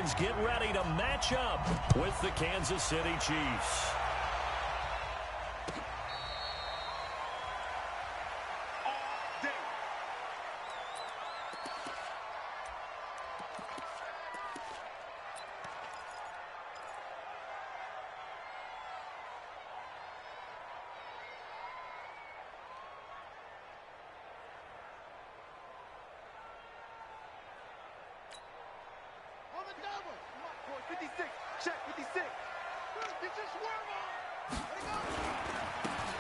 fans get ready to match up with the Kansas City Chiefs.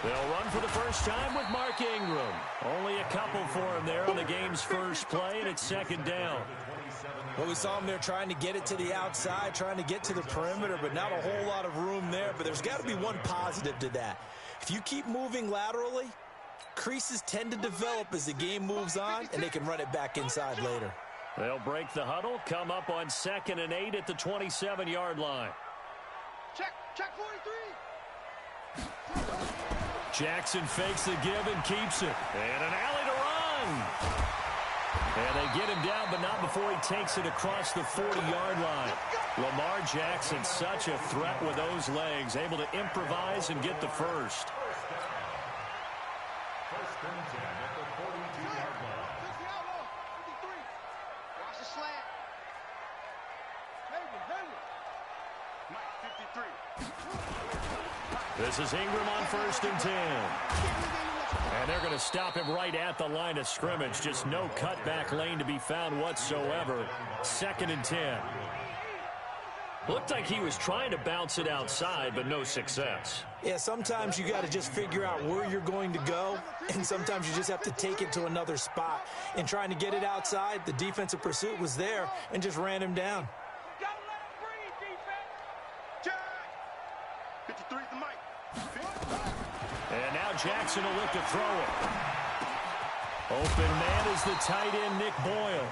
They'll run for the first time with Mark Ingram. Only a couple for him there on the game's first play, and it's second down. Well, we saw him there trying to get it to the outside, trying to get to the perimeter, but not a whole lot of room there. But there's got to be one positive to that. If you keep moving laterally, creases tend to develop as the game moves on, and they can run it back inside later. They'll break the huddle, come up on 2nd and 8 at the 27-yard line. Check 43. Jackson fakes the give and keeps it. And an alley to run. And they get him down, but not before he takes it across the 40-yard line. Lamar Jackson, such a threat with those legs, able to improvise and get the first. First and 10 at the 42-yard line. Watch the slant. Mike, 53. This is Ingram on 1st and 10. And they're going to stop him right at the line of scrimmage. Just no cutback lane to be found whatsoever. 2nd and 10. Looked like he was trying to bounce it outside, but no success. Yeah, sometimes you got to just figure out where you're going to go, and sometimes you just have to take it to another spot. In trying to get it outside, the defensive pursuit was there and just ran him down. And now Jackson will look to throw it. Open man is the tight end, Nick Boyle.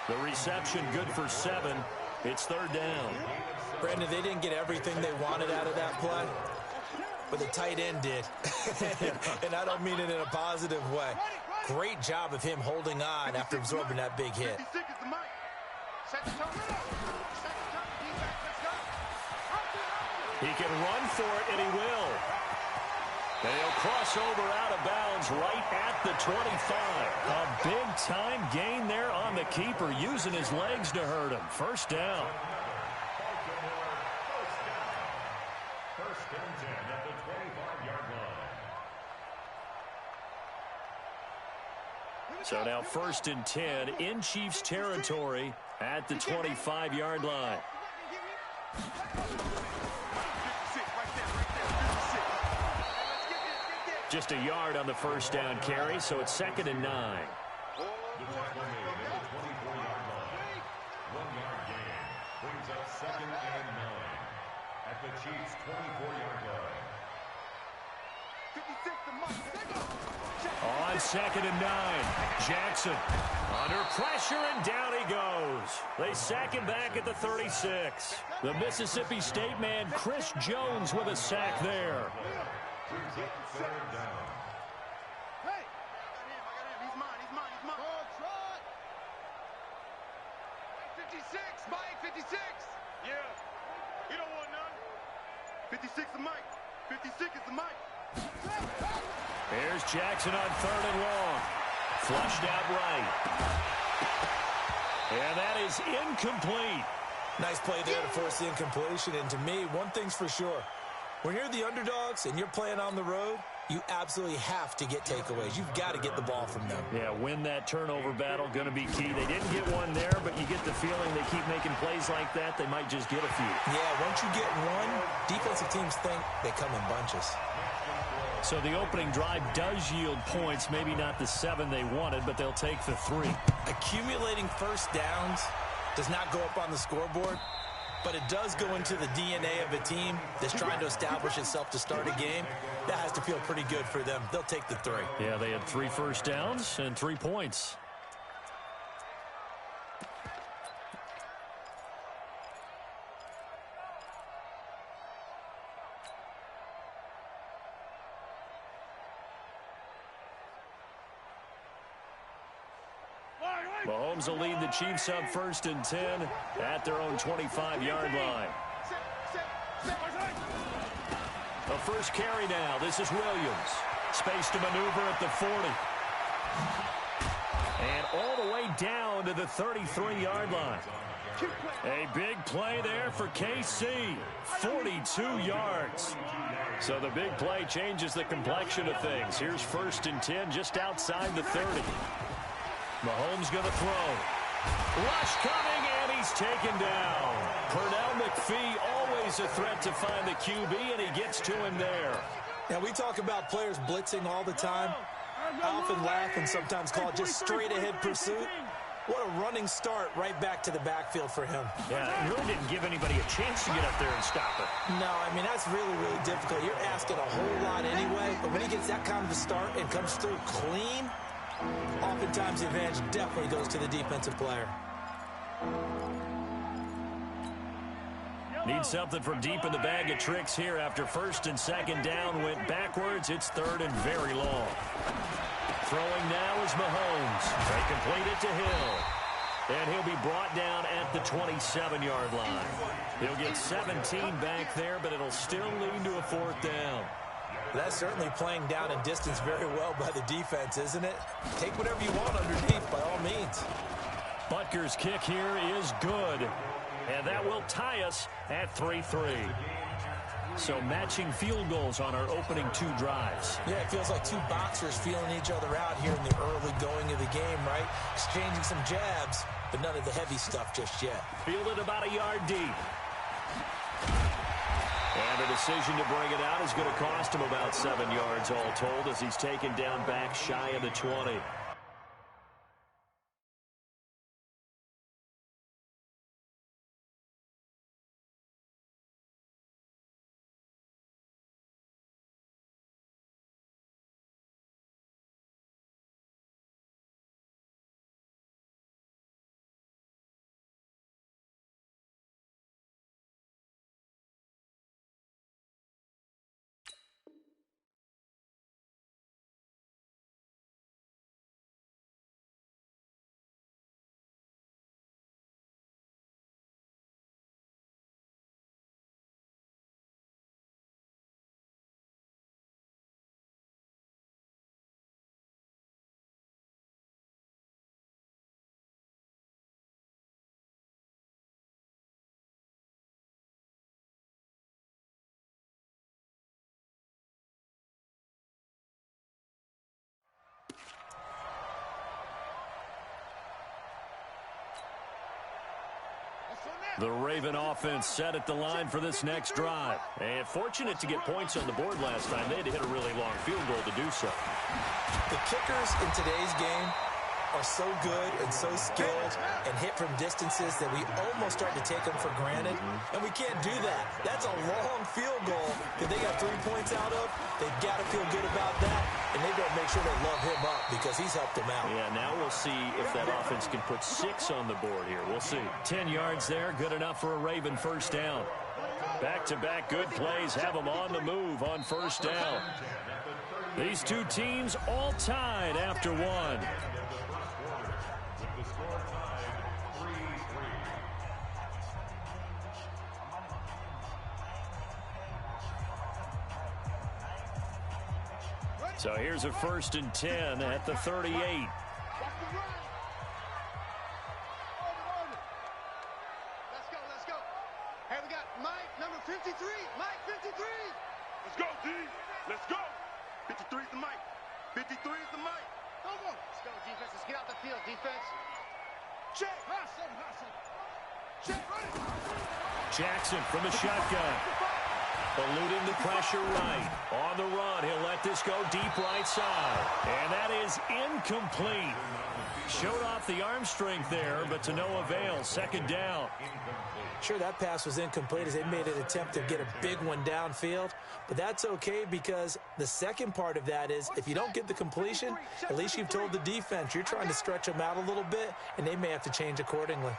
The reception good for 7. It's 3rd down. Brandon, they didn't get everything they wanted out of that play, but the tight end did. And I don't mean it in a positive way. Great job of him holding on after absorbing that big hit. He can run for it, and he will. They'll cross over out of bounds right at the 25. A big-time gain there on the keeper, using his legs to hurt him. First down. First and 10 at the 25-yard line. So now 1st and 10 in Chiefs territory at the 25-yard line. Just a yard on the first down carry, so it's 2nd and 9. The tackle made at the 24-yard line. 1-yard gain brings up 2nd and 9 at the Chiefs' 24-yard line. On 2nd and 9, Jackson under pressure, and down he goes. They sack him back at the 36. The Mississippi State man, Chris Jones, with a sack there. Brings up 3rd down. Hey! He's mine. Mike 56, Mike 56. Yeah. You don't want none. 56 is Mike. 56 is the Mike. Here's Jackson on 3rd and long. Flushed out right. And that is incomplete. Nice play there to force the incompletion. And to me, one thing's for sure. When you're the underdogs and you're playing on the road, you absolutely have to get takeaways. You've got to get the ball from them. Yeah, win that turnover battle, going to be key. They didn't get one there, but you get the feeling they keep making plays like that, they might just get a few. Yeah, once you get one, defensive teams think they come in bunches. So the opening drive does yield points, maybe not the 7 they wanted, but they'll take the 3. Accumulating first downs does not go up on the scoreboard, but it does go into the DNA of a team that's trying to establish itself to start a game. That has to feel pretty good for them. They'll take the 3. Yeah, they had 3 first downs and 3 points. Mahomes will lead the Chiefs up 1st and 10 at their own 25-yard line. The first carry now. This is Williams. Space to maneuver at the 40. And all the way down to the 33-yard line. A big play there for KC. 42 yards. So the big play changes the complexion of things. Here's 1st and 10 just outside the 30. Mahomes going to throw. Rush coming, and he's taken down. Pernell McPhee, always a threat to find the QB, and he gets to him there. Now, we talk about players blitzing all the time. I often laugh and sometimes call it just straight-ahead pursuit. What a running start right back to the backfield for him. Yeah, it really didn't give anybody a chance to get up there and stop it. No, I mean, that's really, really difficult. You're asking a whole lot anyway, but when he gets that kind of a start and comes through clean, oftentimes the advantage definitely goes to the defensive player. Need something from deep in the bag of tricks here after 1st and 2nd down went backwards. It's 3rd and very long. Throwing now is Mahomes. They complete it to Hill. And he'll be brought down at the 27-yard line. He'll get 17 back there, but it'll still lead to a 4th down. That's certainly playing down and distance very well by the defense, isn't it? Take whatever you want underneath, by all means. Butker's kick here is good. And that will tie us at 3-3. So matching field goals on our opening 2 drives. Yeah, it feels like 2 boxers feeling each other out here in the early going of the game, right? Exchanging some jabs, but none of the heavy stuff just yet. Fielded about a yard deep. And the decision to bring it out is going to cost him about 7 yards all told as he's taken down back shy of the 20. The Raven offense set at the line for this next drive. And fortunate to get points on the board last time. They had to hit a really long field goal to do so. The kickers in today's game are so good and so skilled and hit from distances that we almost start to take them for granted. And we can't do that. That's a long field goal that they got 3 points out of. They've got to feel good about that. And they better make sure they love him up because he's helped them out. Yeah, now we'll see if that offense can put 6 on the board here. We'll see. 10 yards there, good enough for a Raven 1st down. Back-to-back good plays have them on the move on 1st down. These 2 teams all tied after 1. So here's a 1st and 10 at the 38. Hey, we got Mike, number 53. Mike, 53. Let's go, D. Let's go. 53 is the Mike. 53 is the Mike. Come on. Let's go, defense. Let's get out the field, defense. Check. Hustle. Check. Run it. Jackson from the shotgun. Eluding the pressure right. On the run, he'll let this go deep right side. And that is incomplete. Showed off the arm strength there, but to no avail. 2nd down. Sure, that pass was incomplete as they made an attempt to get a big one downfield. But that's okay because the second part of that is if you don't get the completion, at least you've told the defense you're trying to stretch them out a little bit, and they may have to change accordingly.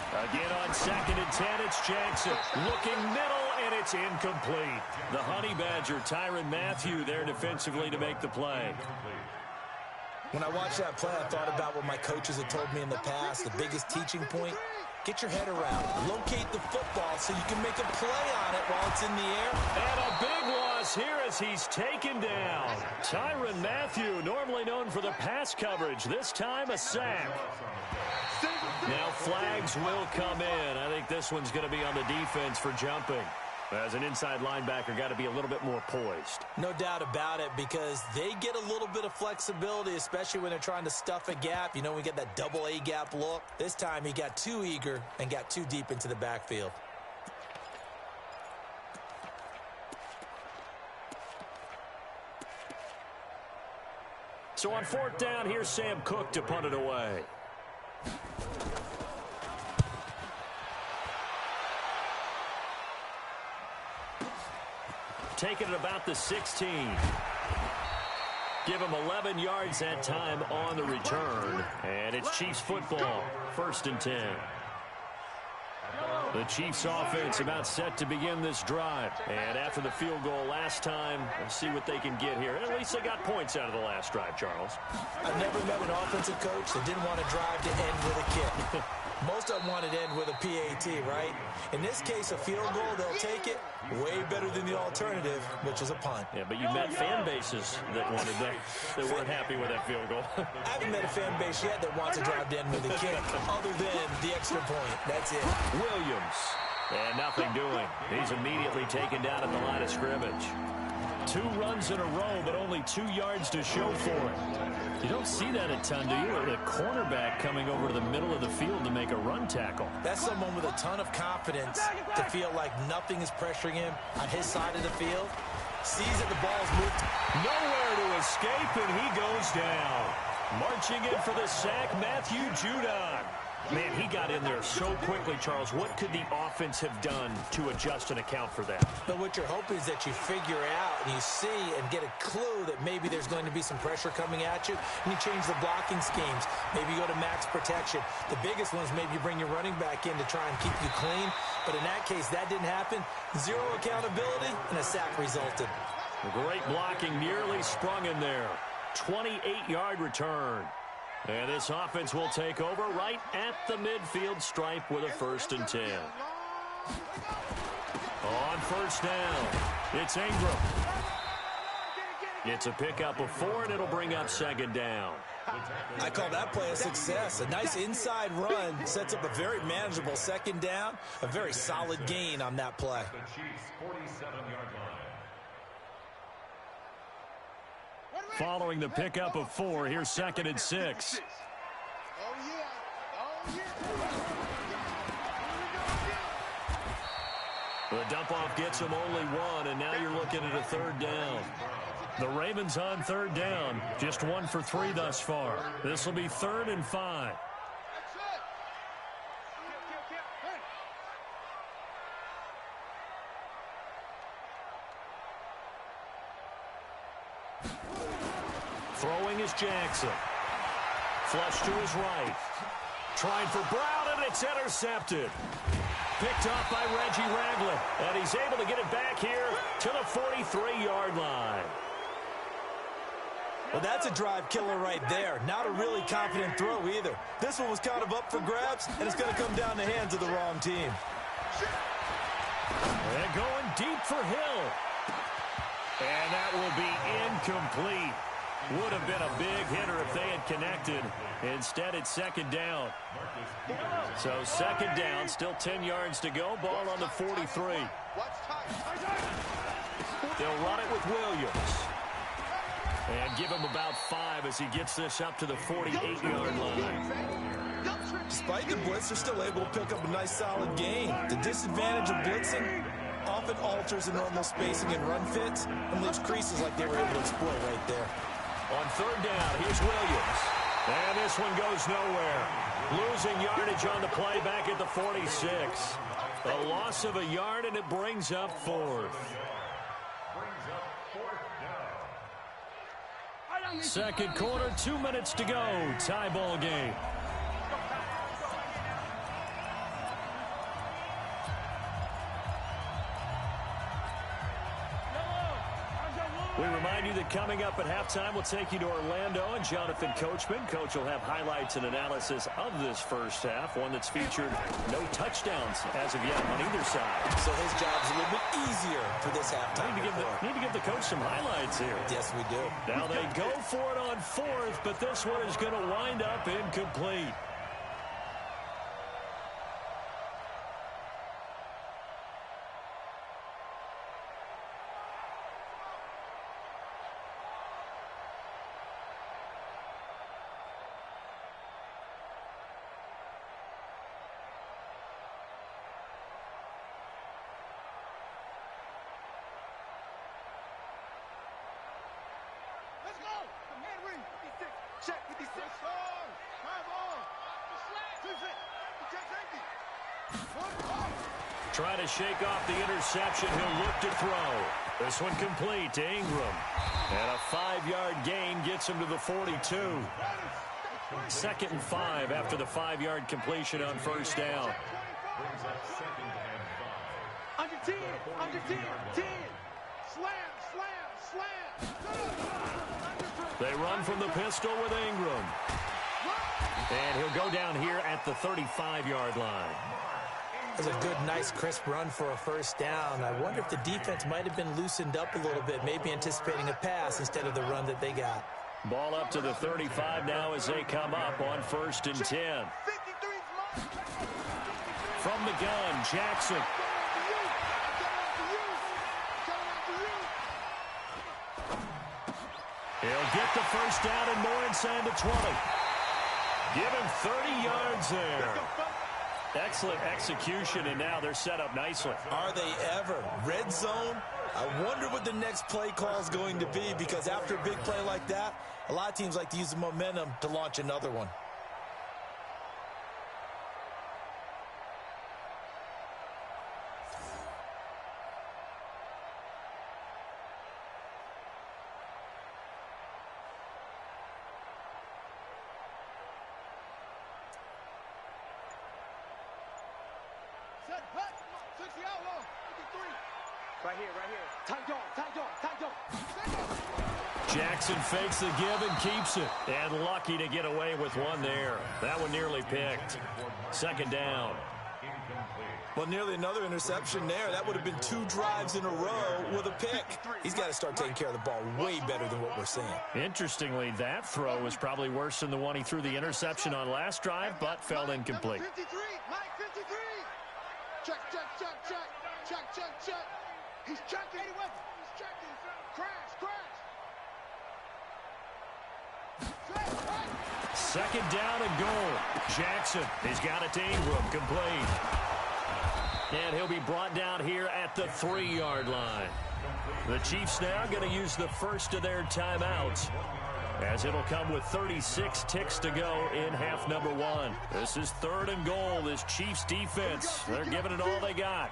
Again on 2nd and 10, it's Jackson. Looking middle, and it's incomplete. The Honey Badger, Tyrann Mathieu, there defensively to make the play. When I watched that play, I thought about what my coaches had told me in the past. The biggest teaching point, get your head around. Locate the football so you can make a play on it while it's in the air. And a big loss here as he's taken down. Tyrann Mathieu, normally known for the pass coverage, this time a sack. Now flags will come in. I think this one's going to be on the defense for jumping. As an inside linebacker, got to be a little bit more poised. No doubt about it, because they get a little bit of flexibility, especially when they're trying to stuff a gap. You know, we get that double A gap look. This time he got too eager and got too deep into the backfield. So on 4th down, here's Sam Cook to punt it away. Taking it about the 16. Give him 11 yards that time on the return. And it's Chiefs football, 1st and 10. The Chiefs offense about set to begin this drive. And after the field goal last time, let's see what they can get here. At least they got points out of the last drive, Charles. I've never met an offensive coach that didn't want to drive to end with a kick. Most of them want it to end with a PAT, right? In this case, a field goal, they'll take it. Way better than the alternative, which is a punt. Yeah, but you met fan bases that wanted that, that weren't happy with that field goal. I haven't met a fan base yet that wants to drive to end with a kick, other than the extra point. That's it. Williams. And nothing doing. He's immediately taken down at the line of scrimmage. 2 runs in a row, but only 2 yards to show for it. You don't see that a ton, do you? The cornerback coming over to the middle of the field to make a run tackle. That's someone with a ton of confidence to feel like nothing is pressuring him on his side of the field. Sees that the ball's moved. Nowhere to escape, and he goes down. Marching in for the sack, Matthew Judon. Man, he got in there so quickly, Charles. What could the offense have done to adjust and account for that? But what you're hoping is that you figure out and you see and get a clue that maybe there's going to be some pressure coming at you, and you change the blocking schemes. Maybe you go to max protection. The biggest one is maybe you bring your running back in to try and keep you clean. But in that case, that didn't happen. 0 accountability, and a sack resulted. Great blocking, nearly sprung in there. 28-yard return. And this offense will take over right at the midfield stripe with a 1st and 10. On 1st down, it's Ingram. It's a pickup of 4, and it'll bring up 2nd down. I call that play a success. A nice inside run sets up a very manageable 2nd down. A very solid gain on that play. The Chiefs' 47-yard line. Following the pickup of 4, here's 2nd and 6. The dump-off gets him only 1, and now you're looking at a 3rd down. The Ravens on 3rd down, just 1 for 3 thus far. This will be 3rd and 5. Throwing is Jackson. Flush to his right. Trying for Brown, and it's intercepted. Picked off by Reggie Ragland, and he's able to get it back here to the 43-yard line. Well, that's a drive killer right there. Not a really confident throw either. This one was kind of up for grabs, and it's going to come down the hands of the wrong team. And going deep for Hill. And that will be incomplete. Would have been a big hitter if they had connected. Instead, it's 2nd down. So 2nd down, still 10 yards to go. Ball on the 43. They'll run it with Williams. And give him about 5 as he gets this up to the 48-yard line. Despite the blitz, they're still able to pick up a nice solid gain. The disadvantage of blitzing often alters the normal spacing and run fits and leaves creases like they were able to exploit right there. On 3rd down, here's Williams. And this one goes nowhere. Losing yardage on the play back at the 46. A loss of a yard, and it brings up 4th. Second quarter, 2 minutes to go. Tie ball game. We remind you that coming up at halftime, we'll take you to Orlando and Jonathan Coachman. Coach will have highlights and analysis of this first half, one that's featured no touchdowns as of yet on either side. So his job's a little bit easier for this halftime. Need to give the coach some highlights here. Yes, we do. Now they go for it on fourth, but this one is going to wind up incomplete. Check 56. Trying to shake off the interception. He'll look to throw. This one complete to Ingram. And a 5-yard gain gets him to the 42. 2nd and 5 after the 5-yard completion on first down. Under 10, under 10, 10. Slam, slam, slam. They run from the pistol with Ingram. And he'll go down here at the 35-yard line. It was a good, nice, crisp run for a first down. I wonder if the defense might have been loosened up a little bit, maybe anticipating a pass instead of the run that they got. Ball up to the 35 now as they come up on 1st and 10. From the gun, Jackson. He'll get the first down and more inside the 20. Give him 30 yards there. Excellent execution, and now they're set up nicely. Are they ever? Red zone? I wonder what the next play call is going to be, because after a big play like that, a lot of teams like to use the momentum to launch another one. Right here. Tight dog. Jackson fakes the give and keeps it. And lucky to get away with one there. That one nearly picked. 2nd down. Well, nearly another interception there. That would have been 2 drives in a row with a pick. He's got to start taking care of the ball way better than what we're seeing. Interestingly, that throw was probably worse than the one he threw the interception on last drive, but fell incomplete. 53, Mike 53. Check. He's checking. He's checking. Crash. 2nd down and goal. Jackson, he's got it to Ingram, complete. And he'll be brought down here at the 3-yard line. The Chiefs now going to use the first of their timeouts, as it'll come with 36 ticks to go in half number 1. This is 3rd and goal. This Chiefs defense, they're giving it all they got.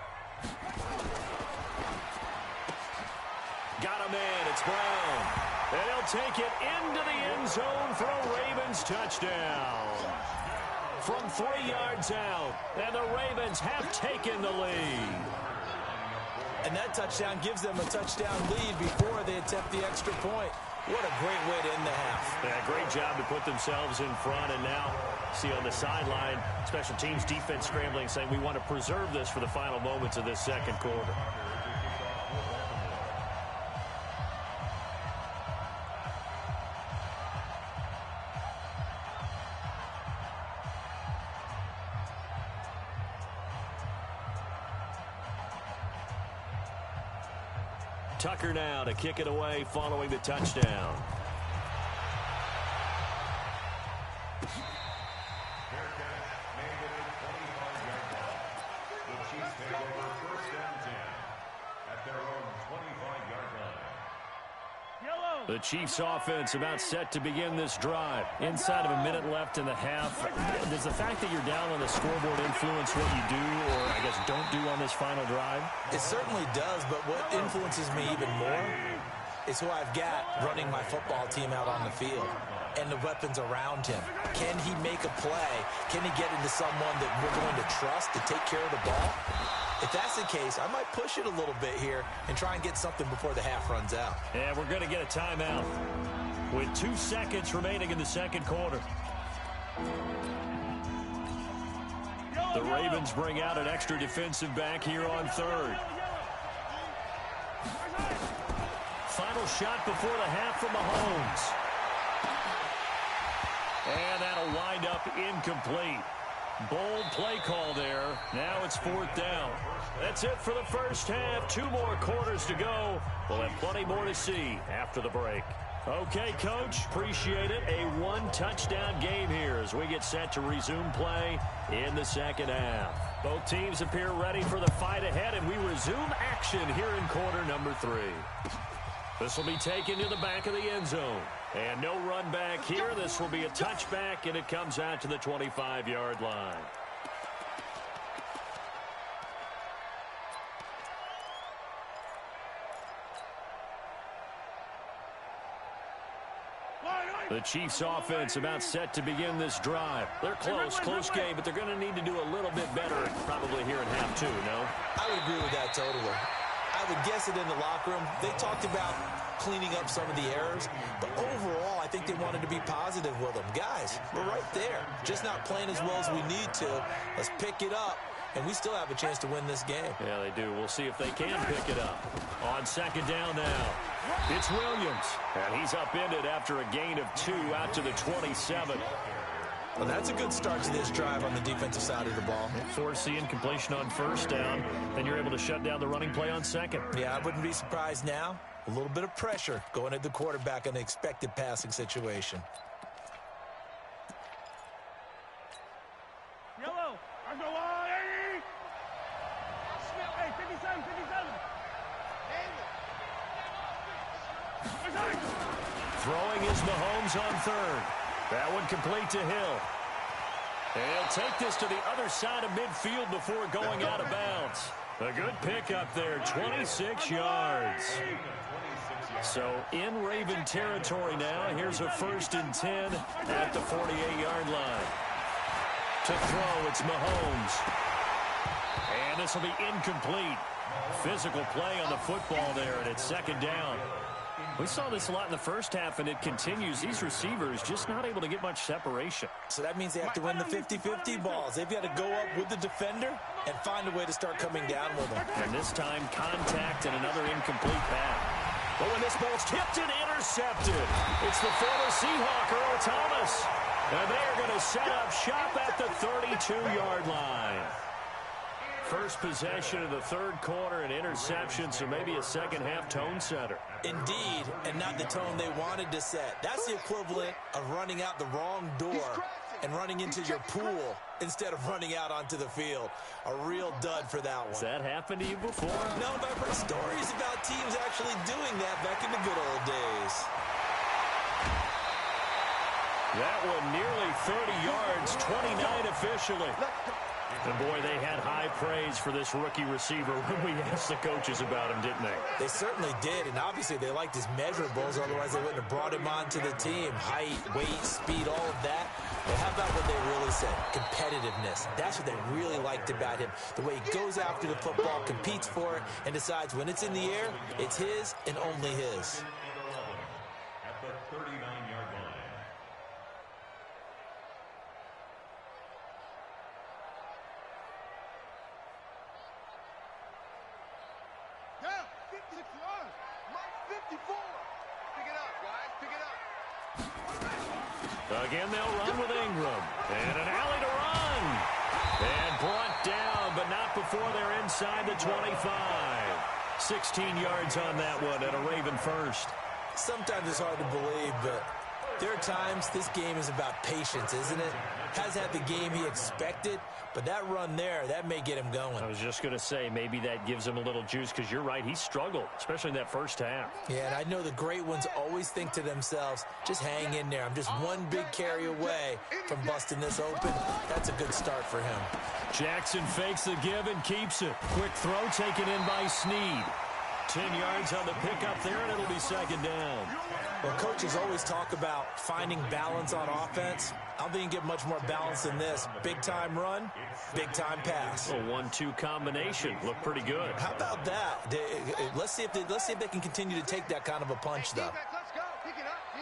Got a man, it's Brown. And he'll take it into the end zone for a Ravens touchdown. From 3 yards out, and the Ravens have taken the lead. And that touchdown gives them a touchdown lead before they attempt the extra point. What a great way to end the half. Yeah, great job to put themselves in front, and now see on the sideline, special teams defense scrambling, saying we want to preserve this for the final moments of this 2nd quarter. Tucker now to kick it away following the touchdown. The Chiefs offense about set to begin this drive. Inside of a minute left in the half. Does the fact that you're down on the scoreboard influence what you do, or I guess don't do on this final drive? It certainly does, but what influences me even more is who I've got running my football team out on the field and the weapons around him. Can he make a play? Can he get into someone that we're going to trust to take care of the ball? If that's the case, I might push it a little bit here and try and get something before the half runs out. And we're going to get a timeout with 2 seconds remaining in the second quarter. The Ravens bring out an extra defensive back here on third. Final shot before the half from Mahomes. And that'll wind up incomplete. Bold play call there. Now it's 4th down. That's it for the first half. 2 more quarters to go. We'll have plenty more to see after the break. Okay, Coach, appreciate it. A 1-touchdown game here as we get set to resume play in the second half. Both teams appear ready for the fight ahead, and we resume action here in quarter number 3. This will be taken to the back of the end zone. And no run back here. This will be a touchback, and it comes out to the 25-yard line. The Chiefs offense about set to begin this drive. They're close game, but they're going to need to do a little bit better probably here in half 2, no? I would agree with that totally. I would guess it in the locker room. They talked about cleaning up some of the errors, but overall, I think they wanted to be positive with them. Guys, we're right there. Just not playing as well as we need to. Let's pick it up, and we still have a chance to win this game. Yeah, they do. We'll see if they can pick it up. On second down now, it's Williams, and he's upended after a gain of 2 out to the 27. Well, that's a good start to this drive on the defensive side of the ball. Force the incompletion on first down, then you're able to shut down the running play on second. Yeah, I wouldn't be surprised now. A little bit of pressure going at the quarterback in an expected passing situation. Yellow, I go on, hey! Hey, 57, 57. Throwing is Mahomes on third. That one complete to Hill. And he'll take this to the other side of midfield before going out of bounds. A good pickup there, 26 yards. So in Raven territory now. Here's a 1st and 10 at the 48-yard line. To throw, it's Mahomes. And this will be incomplete. Physical play on the football there, and it's second down. We saw this a lot in the first half, and it continues. These receivers just not able to get much separation. So that means they have to win the 50-50 balls. They've got to go up with the defender and find a way to start coming down with them. And this time, contact and another incomplete pass. But when this ball's tipped and intercepted, it's the former Seahawk, Earl Thomas. And they are going to set up shop at the 32-yard line. First possession of the third quarter, an interception, so maybe a second-half tone setter. Indeed, and not the tone they wanted to set. That's the equivalent of running out the wrong door and running into your pool instead of running out onto the field. A real dud for that one. Has that happened to you before? No, but I've heard stories about teams actually doing that back in the good old days. That one nearly 30 yards, 29 officially. And, boy, they had high praise for this rookie receiver when we asked the coaches about him, didn't they? They certainly did, and obviously they liked his measurables, otherwise they wouldn't have brought him onto the team. Height, weight, speed, all of that. But how about what they really said? Competitiveness. That's what they really liked about him. The way he goes after the football, competes for it, and decides when it's in the air, it's his and only his. At the 39-yard line. Again, they'll run with Ingram. And an alley to run. And brought down, but not before they're inside the 25. 16 yards on that one and a Raven first. Sometimes it's hard to believe, but there are times this game is about patience, isn't it? Hasn't had the game he expected, but that run there, that may get him going. I was just going to say, maybe that gives him a little juice, because you're right, he struggled, especially in that first half. Yeah, and I know the great ones always think to themselves, just hang in there. I'm just one big carry away from busting this open. That's a good start for him. Jackson fakes the give and keeps it. Quick throw taken in by Snead. 10 yards on the pickup there, and it'll be second down. Well, coaches always talk about finding balance on offense. I don't think you can get much more balance than this. Big-time run, big-time pass. A 1-2 combination. Looked pretty good. How about that? Let's see if they can continue to take that kind of a punch, though. Let's go. Pick it up, D.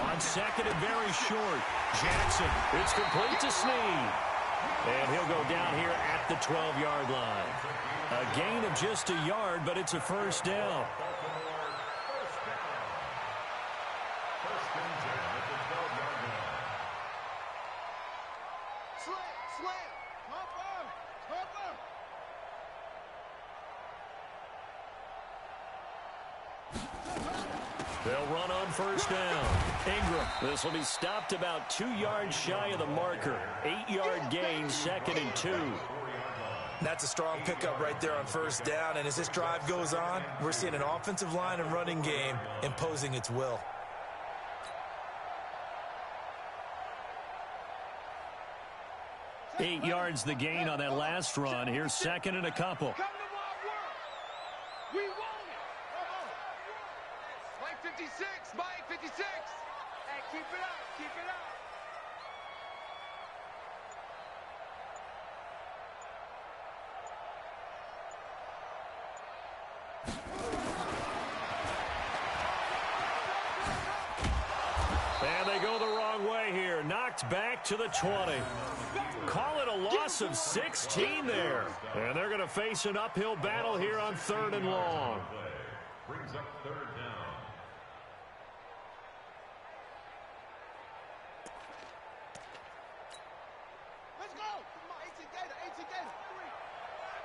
On second and very short. Jackson. It's complete to Snead. And he'll go down here at the 12-yard line. A gain of just a yard, but it's a first down. They'll run on first down. Ingram. This will be stopped about 2 yards shy of the marker. 8-yard gain, second and 2. That's a strong pickup right there on first down. And as this drive goes on, we're seeing an offensive line and running game imposing its will. Eight yards the gain on that last run. Here's second and a couple. We want it. Mike 56. Mike 56. Hey, keep it up. Keep it up. And they go the wrong way here. Knocked back to the 20. Call it a loss of 16 there. And they're going to face an uphill battle here on 3rd and long. Brings up 3rd down. Let's go. Come on, 18 Gator, 18 Gator.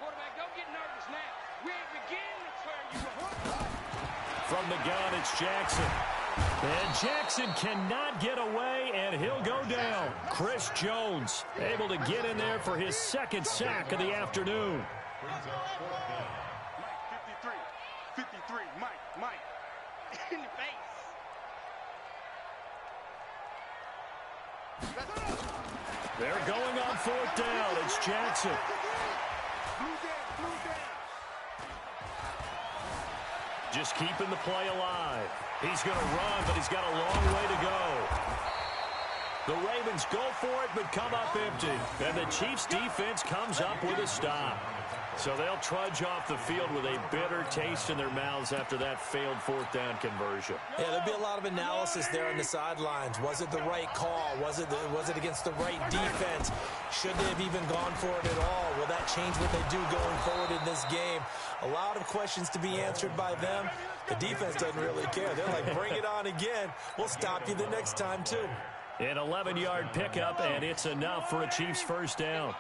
Quarterback, don't get nervous now. We ain't beginning to turn you up. From the gun, it's Jackson. And Jackson cannot get away, and he'll go down. Chris Jones able to get in there for his second sack of the afternoon. Brings up 4th down. Mike 53. Mike. In the face. They're going on 4th down. It's Jackson. Just keeping the play alive. He's going to run, but he's got a long way to go. The Ravens go for it, but come up empty. And the Chiefs' defense comes up with a stop. So they'll trudge off the field with a bitter taste in their mouths after that failed 4th down conversion. Yeah, there'll be a lot of analysis there on the sidelines. Was it the right call? Was it against the right defense? Should they have even gone for it at all? Will that change what they do going forward in this game? A lot of questions to be answered by them. The defense doesn't really care. They're like, bring it on again. We'll stop you the next time, too. An 11-yard pickup, and it's enough for a Chiefs first down.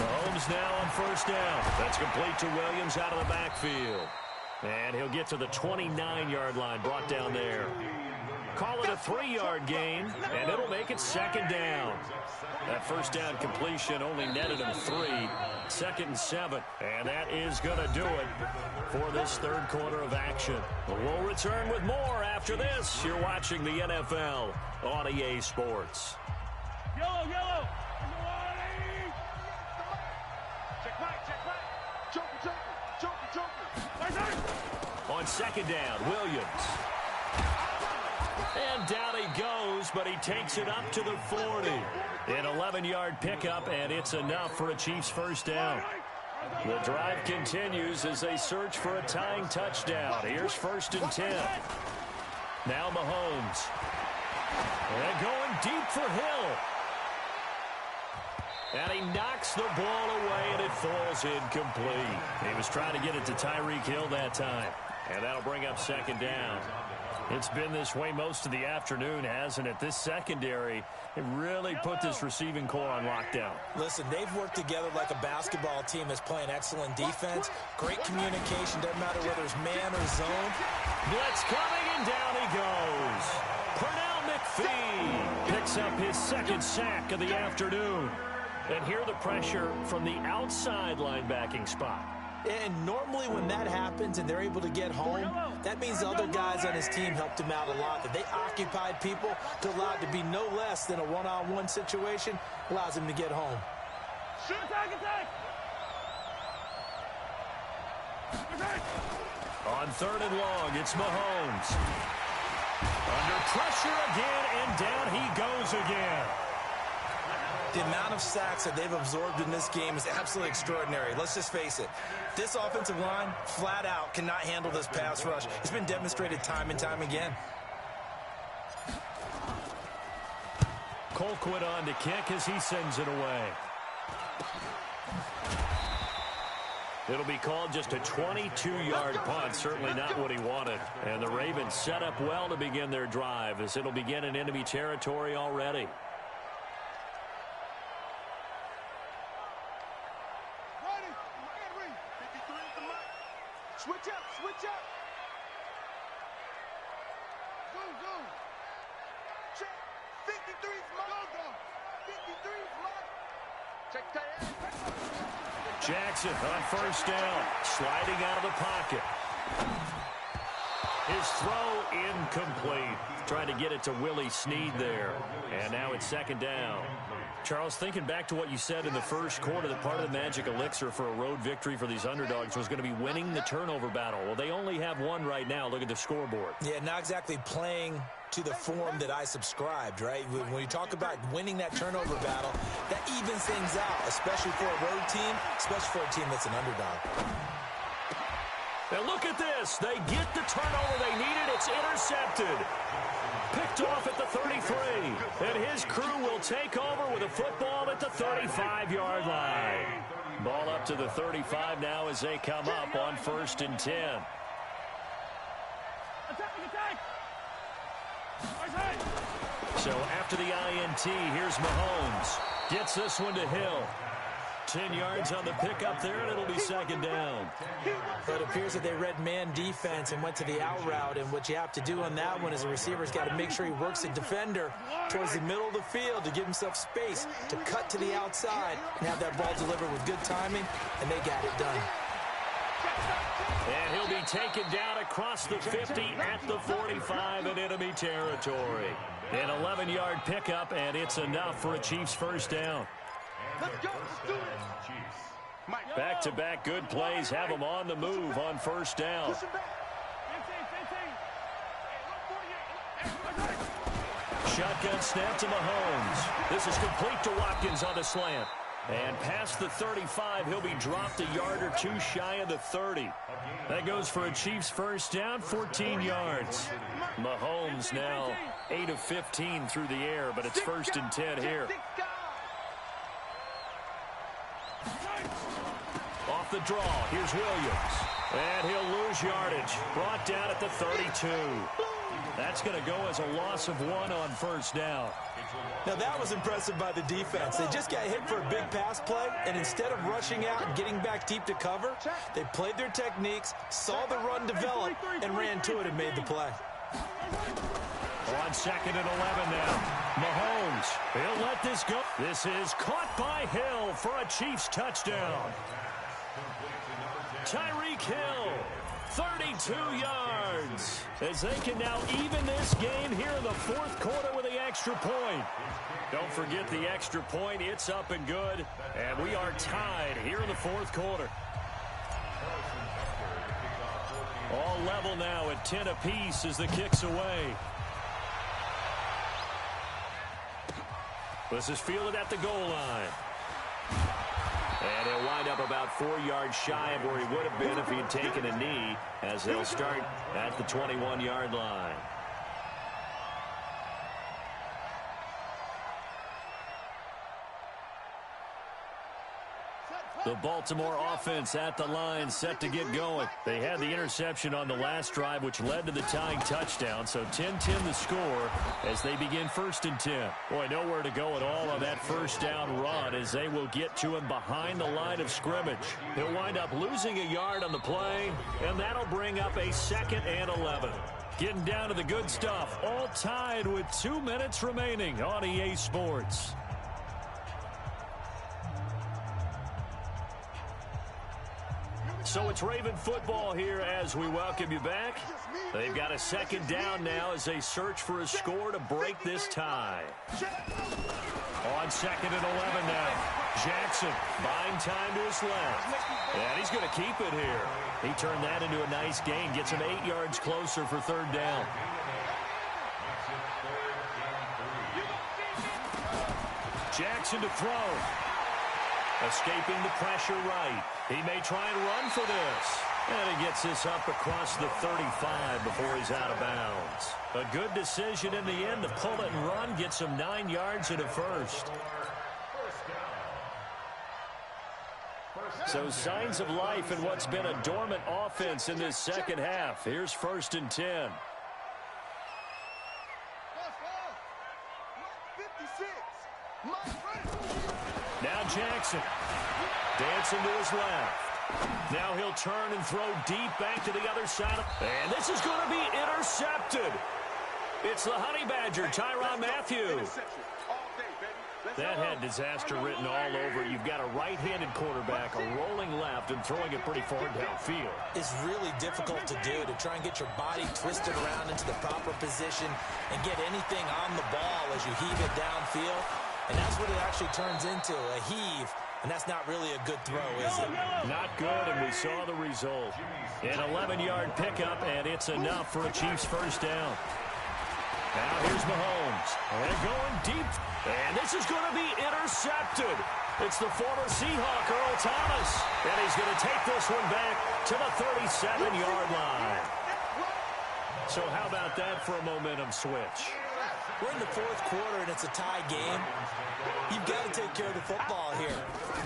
Mahomes now on first down. That's complete to Williams out of the backfield. And he'll get to the 29-yard line, brought down there. Call it a 3-yard gain, and it'll make it second down. That first down completion only netted him 3. 2nd and 7. And that is going to do it for this 3rd quarter of action. We'll return with more after this. You're watching the NFL on EA Sports. Yellow. Check Mike. Joker. On second down, Williams. And down he goes, but he takes it up to the 40. An 11-yard pickup, and it's enough for a Chiefs first down. The drive continues as they search for a tying touchdown. Here's 1st and 10. Now Mahomes. And going deep for Hill. And he knocks the ball away, and it falls incomplete. He was trying to get it to Tyreek Hill that time. And that'll bring up second down. It's been this way most of the afternoon, hasn't it? This secondary, it really put this receiving core on lockdown. Listen, they've worked together like a basketball team that's playing excellent defense. Great communication, doesn't matter whether it's man or zone. Blitz coming, and down he goes. Pernell McPhee picks up his second sack of the afternoon. And here the pressure from the outside linebacking spot. And normally when that happens and they're able to get home, that means the other guys on his team helped him out a lot. That they occupied people to allow it to be no less than a one-on-one situation, allows him to get home. Attack! On 3rd and long, it's Mahomes. Under pressure again, and down he goes again. The amount of sacks that they've absorbed in this game is absolutely extraordinary. Let's just face it. This offensive line, flat out, cannot handle this pass rush. It's been demonstrated time and time again. Colquitt on to kick as he sends it away. It'll be called just a 22-yard punt. Certainly not what he wanted. And the Ravens set up well to begin their drive as it'll begin in enemy territory already. Switch up. Go. Check. 53's mine. Go. 53's mine. Check that. Jackson on 1st down, sliding out of the pocket. His throw incomplete. Trying to get it to Willie Snead there. And now it's 2nd down. Charles, thinking back to what you said in the first quarter, that part of the magic elixir for a road victory for these underdogs was going to be winning the turnover battle. Well, they only have one right now. Look at the scoreboard. Yeah, not exactly playing to the form that I subscribed, right? When you talk about winning that turnover battle, that evens things out, especially for a road team, especially for a team that's an underdog. And look at this. They get the turnover they needed. It's intercepted. Picked off at the 33. And his crew will take over with a football at the 35-yard line. Ball up to the 35 now as they come up on 1st and 10. So after the INT, here's Mahomes. Gets this one to Hill. 10 yards on the pickup there, and it'll be 2nd down. But it appears that they read man defense and went to the out route, and what you have to do on that one is the receiver's got to make sure he works the defender towards the middle of the field to give himself space to cut to the outside and have that ball delivered with good timing, and they got it done. And he'll be taken down across the 50 at the 45 in enemy territory. An 11-yard pickup, and it's enough for a Chiefs 1st down. Let's go. Let's do it. Back-to-back good plays have them on the move on 1st down. Shotgun snap to Mahomes. This is complete to Watkins on the slant. And past the 35, he'll be dropped a yard or two shy of the 30. That goes for a Chiefs 1st down, 14 yards. Mahomes now 8 of 15 through the air, but it's 1st and 10 here. Off the draw, here's Williams. And he'll lose yardage. Brought down at the 32. That's going to go as a loss of 1 on 1st down. Now that was impressive by the defense. They just got hit for a big pass play, and instead of rushing out and getting back deep to cover, they played their techniques, saw the run develop, and ran to it and made the play. On 2nd and 11 now. Mahomes, he'll let this go. This is caught by Hill for a Chiefs touchdown. Tyreek Hill, 32 yards, as they can now even this game here in the 4th quarter with the extra point. Don't forget the extra point. It's up and good, and we are tied here in the 4th quarter. All level now at 10 apiece as the kick's away. This is fielded at the goal line. And he'll wind up about 4 yards shy of where he would have been if he had taken a knee, as they'll start at the 21-yard line. The Baltimore offense at the line, set to get going. They had the interception on the last drive, which led to the tying touchdown. So 10-10 the score as they begin 1st and 10. Boy, nowhere to go at all on that 1st down run, as they will get to him behind the line of scrimmage. He'll wind up losing a yard on the play, and that'll bring up a 2nd and 11. Getting down to the good stuff, all tied with 2 minutes remaining on EA Sports. So it's Raven football here as we welcome you back. They've got a second down now as they search for a score to break this tie. On second and 11 now. Jackson buying time to his left. And he's going to keep it here. He turned that into a nice gain. Gets him 8 yards closer for third down. Jackson to throw. Escaping the pressure right. He may try and run for this. And he gets this up across the 35 before he's out of bounds. A good decision in the end to pull it and run. Gets him 9 yards and a first. So signs of life in what's been a dormant offense in this second half. Here's 1st and 10. Now Jackson dancing to his left. Now he'll turn and throw deep back to the other side. And this is going to be intercepted. It's the Honey Badger, Tyrann Mathieu. That had disaster written all over. You've got a right-handed quarterback, a rolling left, and throwing it pretty far downfield. It's really difficult to do, to try and get your body twisted around into the proper position and get anything on the ball as you heave it downfield. And that's what it actually turns into, a heave. And that's not really a good throw, is it? Not good, and we saw the result. An 11-yard pickup, and it's enough for a Chiefs first down. Now here's Mahomes. And going deep. And this is going to be intercepted. It's the former Seahawk, Earl Thomas. And he's going to take this one back to the 37-yard line. So how about that for a momentum switch? We're in the fourth quarter, and it's a tie game. You've got to take care of the football here.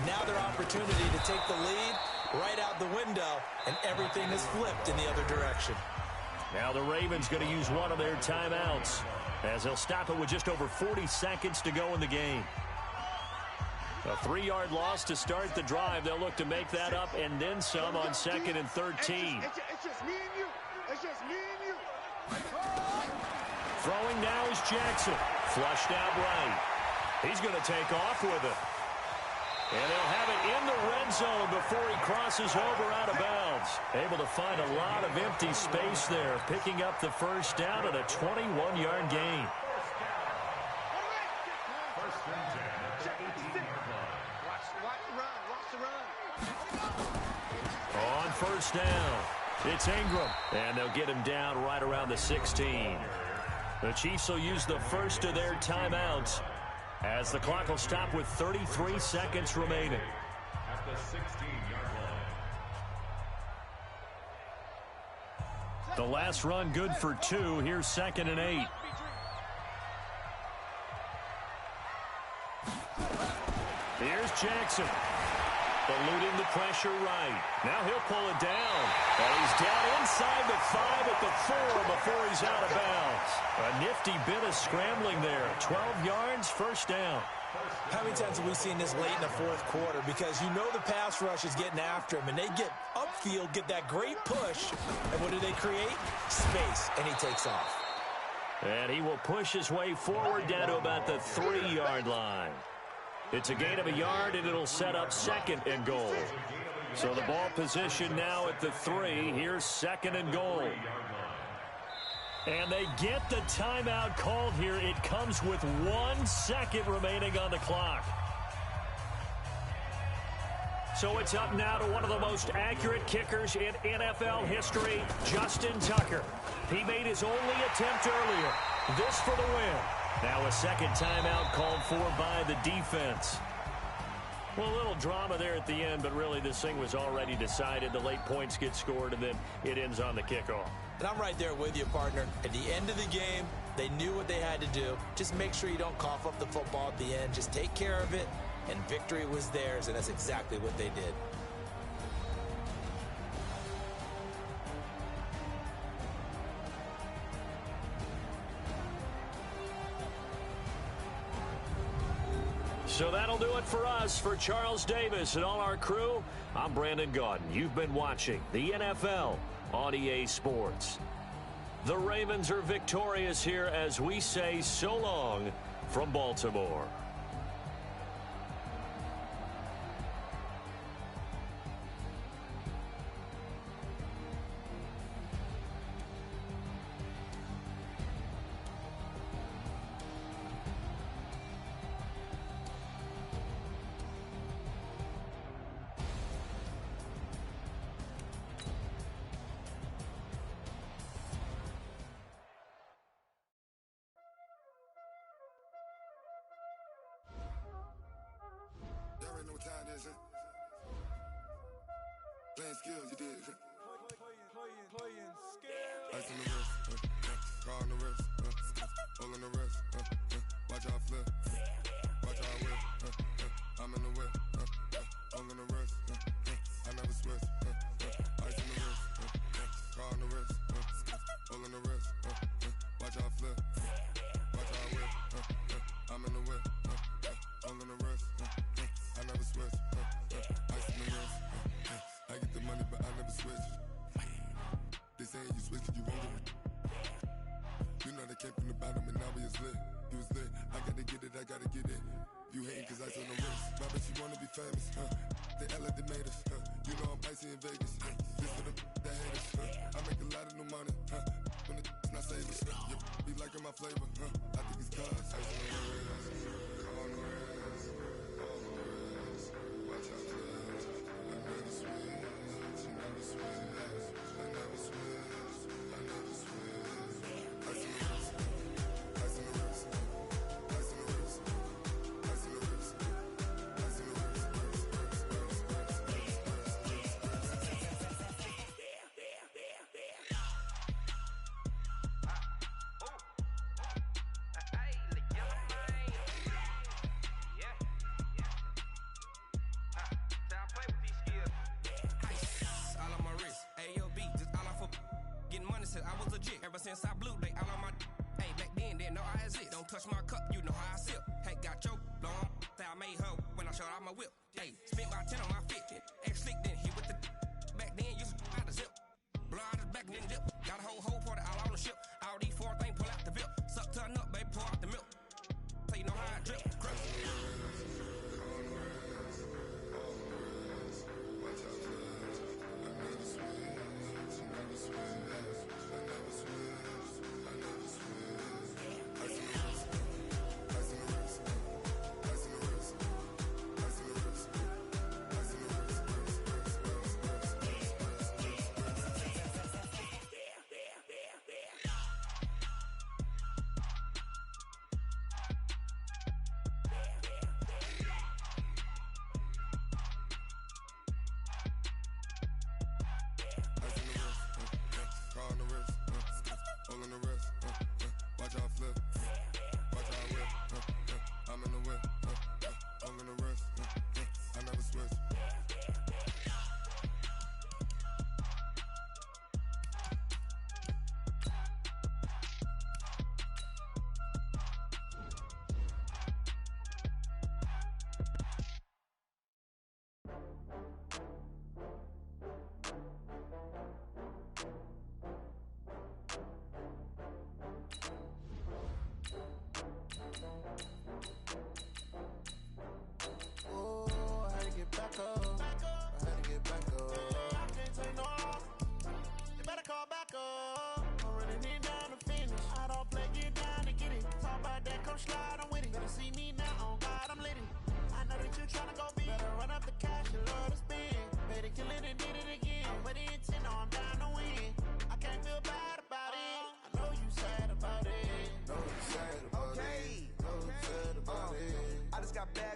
Now their opportunity to take the lead right out the window, and everything is flipped in the other direction. Now the Ravens going to use one of their timeouts as they'll stop it with just over 40 seconds to go in the game. A 3-yard loss to start the drive. They'll look to make that up and then some on 2nd and 13. It's just me and you. It's just me and you. Throwing now is Jackson. Flushed out right. He's going to take off with it. And they'll have it in the red zone before he crosses over out of bounds. Able to find a lot of empty space there, picking up the first down at a 21-yard gain. On first down, it's Ingram. And they'll get him down right around the 16. The Chiefs will use the first of their timeouts as the clock will stop with 33 seconds remaining. At the 16-yard line. The last run good for 2. Here's 2nd and 8. Here's Jackson. Eluding the pressure right. Now he'll pull it down. And he's down inside the 5 at the 4 before he's out of bounds. A nifty bit of scrambling there. 12 yards, first down. How many times have we seen this late in the fourth quarter? Because you know the pass rush is getting after him, and they get upfield, get that great push, and what do they create? Space, and he takes off. And he will push his way forward down to about the 3-yard line. It's a gain of a yard, and it'll set up 2nd and goal. So the ball position now at the 3. Here's 2nd and goal. And they get the timeout called here. It comes with 1 second remaining on the clock. So it's up now to one of the most accurate kickers in NFL history, Justin Tucker. He made his only attempt earlier. This for the win. Now a second timeout called for by the defense. Well, a little drama there at the end, but really this thing was already decided. The late points get scored, and then it ends on the kickoff. And I'm right there with you, partner. At the end of the game, they knew what they had to do. Just make sure you don't cough up the football at the end. Just take care of it, and victory was theirs, and that's exactly what they did. So that'll do it for us. For Charles Davis and all our crew, I'm Brandon Gaudin. You've been watching the NFL on EA Sports. The Ravens are victorious here as we say so long from Baltimore. Ice in the wrist, car on the wrist, all in the wrist, watch how I flip, watch how I whip, I'm in the whip, all in the wrist, I never switch, ice in the wrist, car on the wrist, all in the wrist, watch how I flip, watch how I whip, I'm in the whip, all in the wrist, I never switch, ice in the wrist, I get the money but I never switch. They saying you switch 'cause you won't get it. You know they came from the bottom and now we is lit. You was lit, I gotta get it, I gotta get it. You hating 'cause ice on the wrist. My bitch, you wanna be famous, They act like they made us, You know I'm icy in Vegas, This for the that hate us, I make a lot of new money, When it's not savers, You be liking my flavor, I think it's cause ice on the wrist, on the wrist, on the wrist. Watch out, cuz I never switch, she never switch. I never switch, I never switch. Ice in the wrist, ice in the wrist, ice in the wrist, ice in the wrist, ice in the wrist, I was legit ever since I blew they all on my hey back then didn't know I exist. Don't touch my cup, you know how I sip. Hey, got your long I made her when I showed out my whip. Hey, spent about 10 on my fit. Ex slick then hit with the back then used to out the zip. Blow out his back then dip. Got a whole party all on the ship. All these four things pull out the VIP. Suck to a nut, baby, pour out the milk. So you know how I drip. Crap.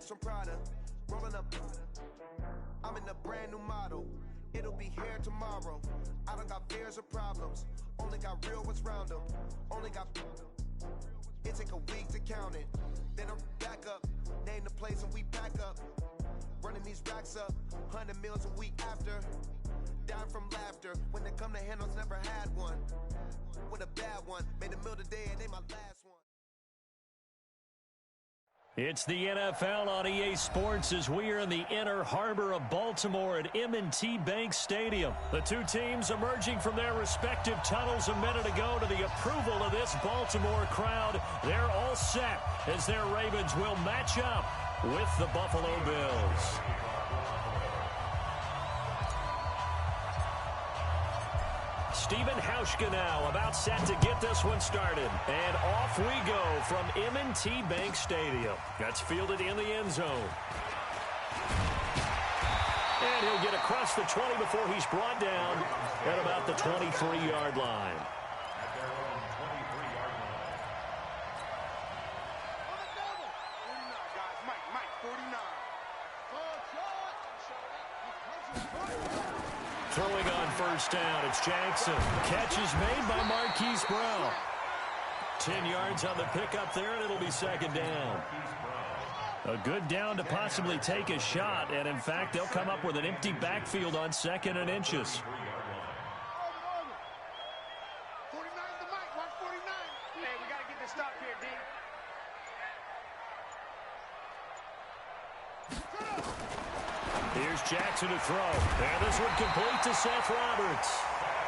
From Prada, rolling up. I'm in a brand new model. It'll be here tomorrow. I don't got fears or problems. Only got real ones round them. Only got. It take a week to count it. Then I'm back up. Name the place and we pack up. Running these racks up. 100 meals a week after. Down from laughter. When they come to handles, never had one. With a bad one. Made a meal today and ain't my last one. It's the NFL on EA Sports as we are in the inner harbor of Baltimore at M&T Bank Stadium. The two teams emerging from their respective tunnels a minute ago to the approval of this Baltimore crowd. They're all set as their Ravens will match up with the Buffalo Bills. Stephen Hauschka now about set to get this one started. And off we go from M&T Bank Stadium. That's fielded in the end zone. And he'll get across the 20 before he's brought down at about the 23-yard line. At their own 23-yard line. Throwing on first down. It's Jackson. Catch is made by Marquise Brown. 10 yards on the pickup there, and it'll be second down. A good down to possibly take a shot, and in fact, they'll come up with an empty backfield on 2nd and inches. 49's the mic, 149. Hey, we got to get this stop here, D. Here's Jackson to throw. And this one complete to Seth Roberts.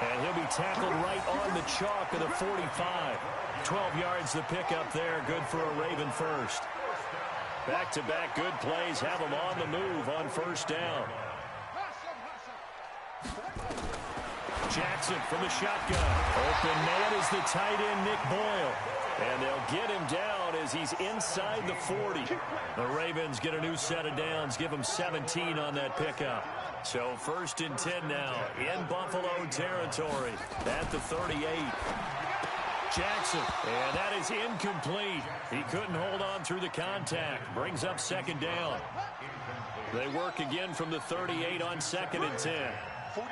And he'll be tackled right on the chalk of the 45. 12 yards the pickup there. Good for a Raven first. Back-to-back good plays have them on the move on first down. Jackson from the shotgun. Open man is the tight end, Nick Boyle. And they'll get him down as he's inside the 40. The Ravens get a new set of downs, give him 17 on that pickup. So 1st and 10 now in Buffalo territory at the 38. Jackson, and that is incomplete. He couldn't hold on through the contact. Brings up 2nd down. They work again from the 38 on 2nd and 10. 49.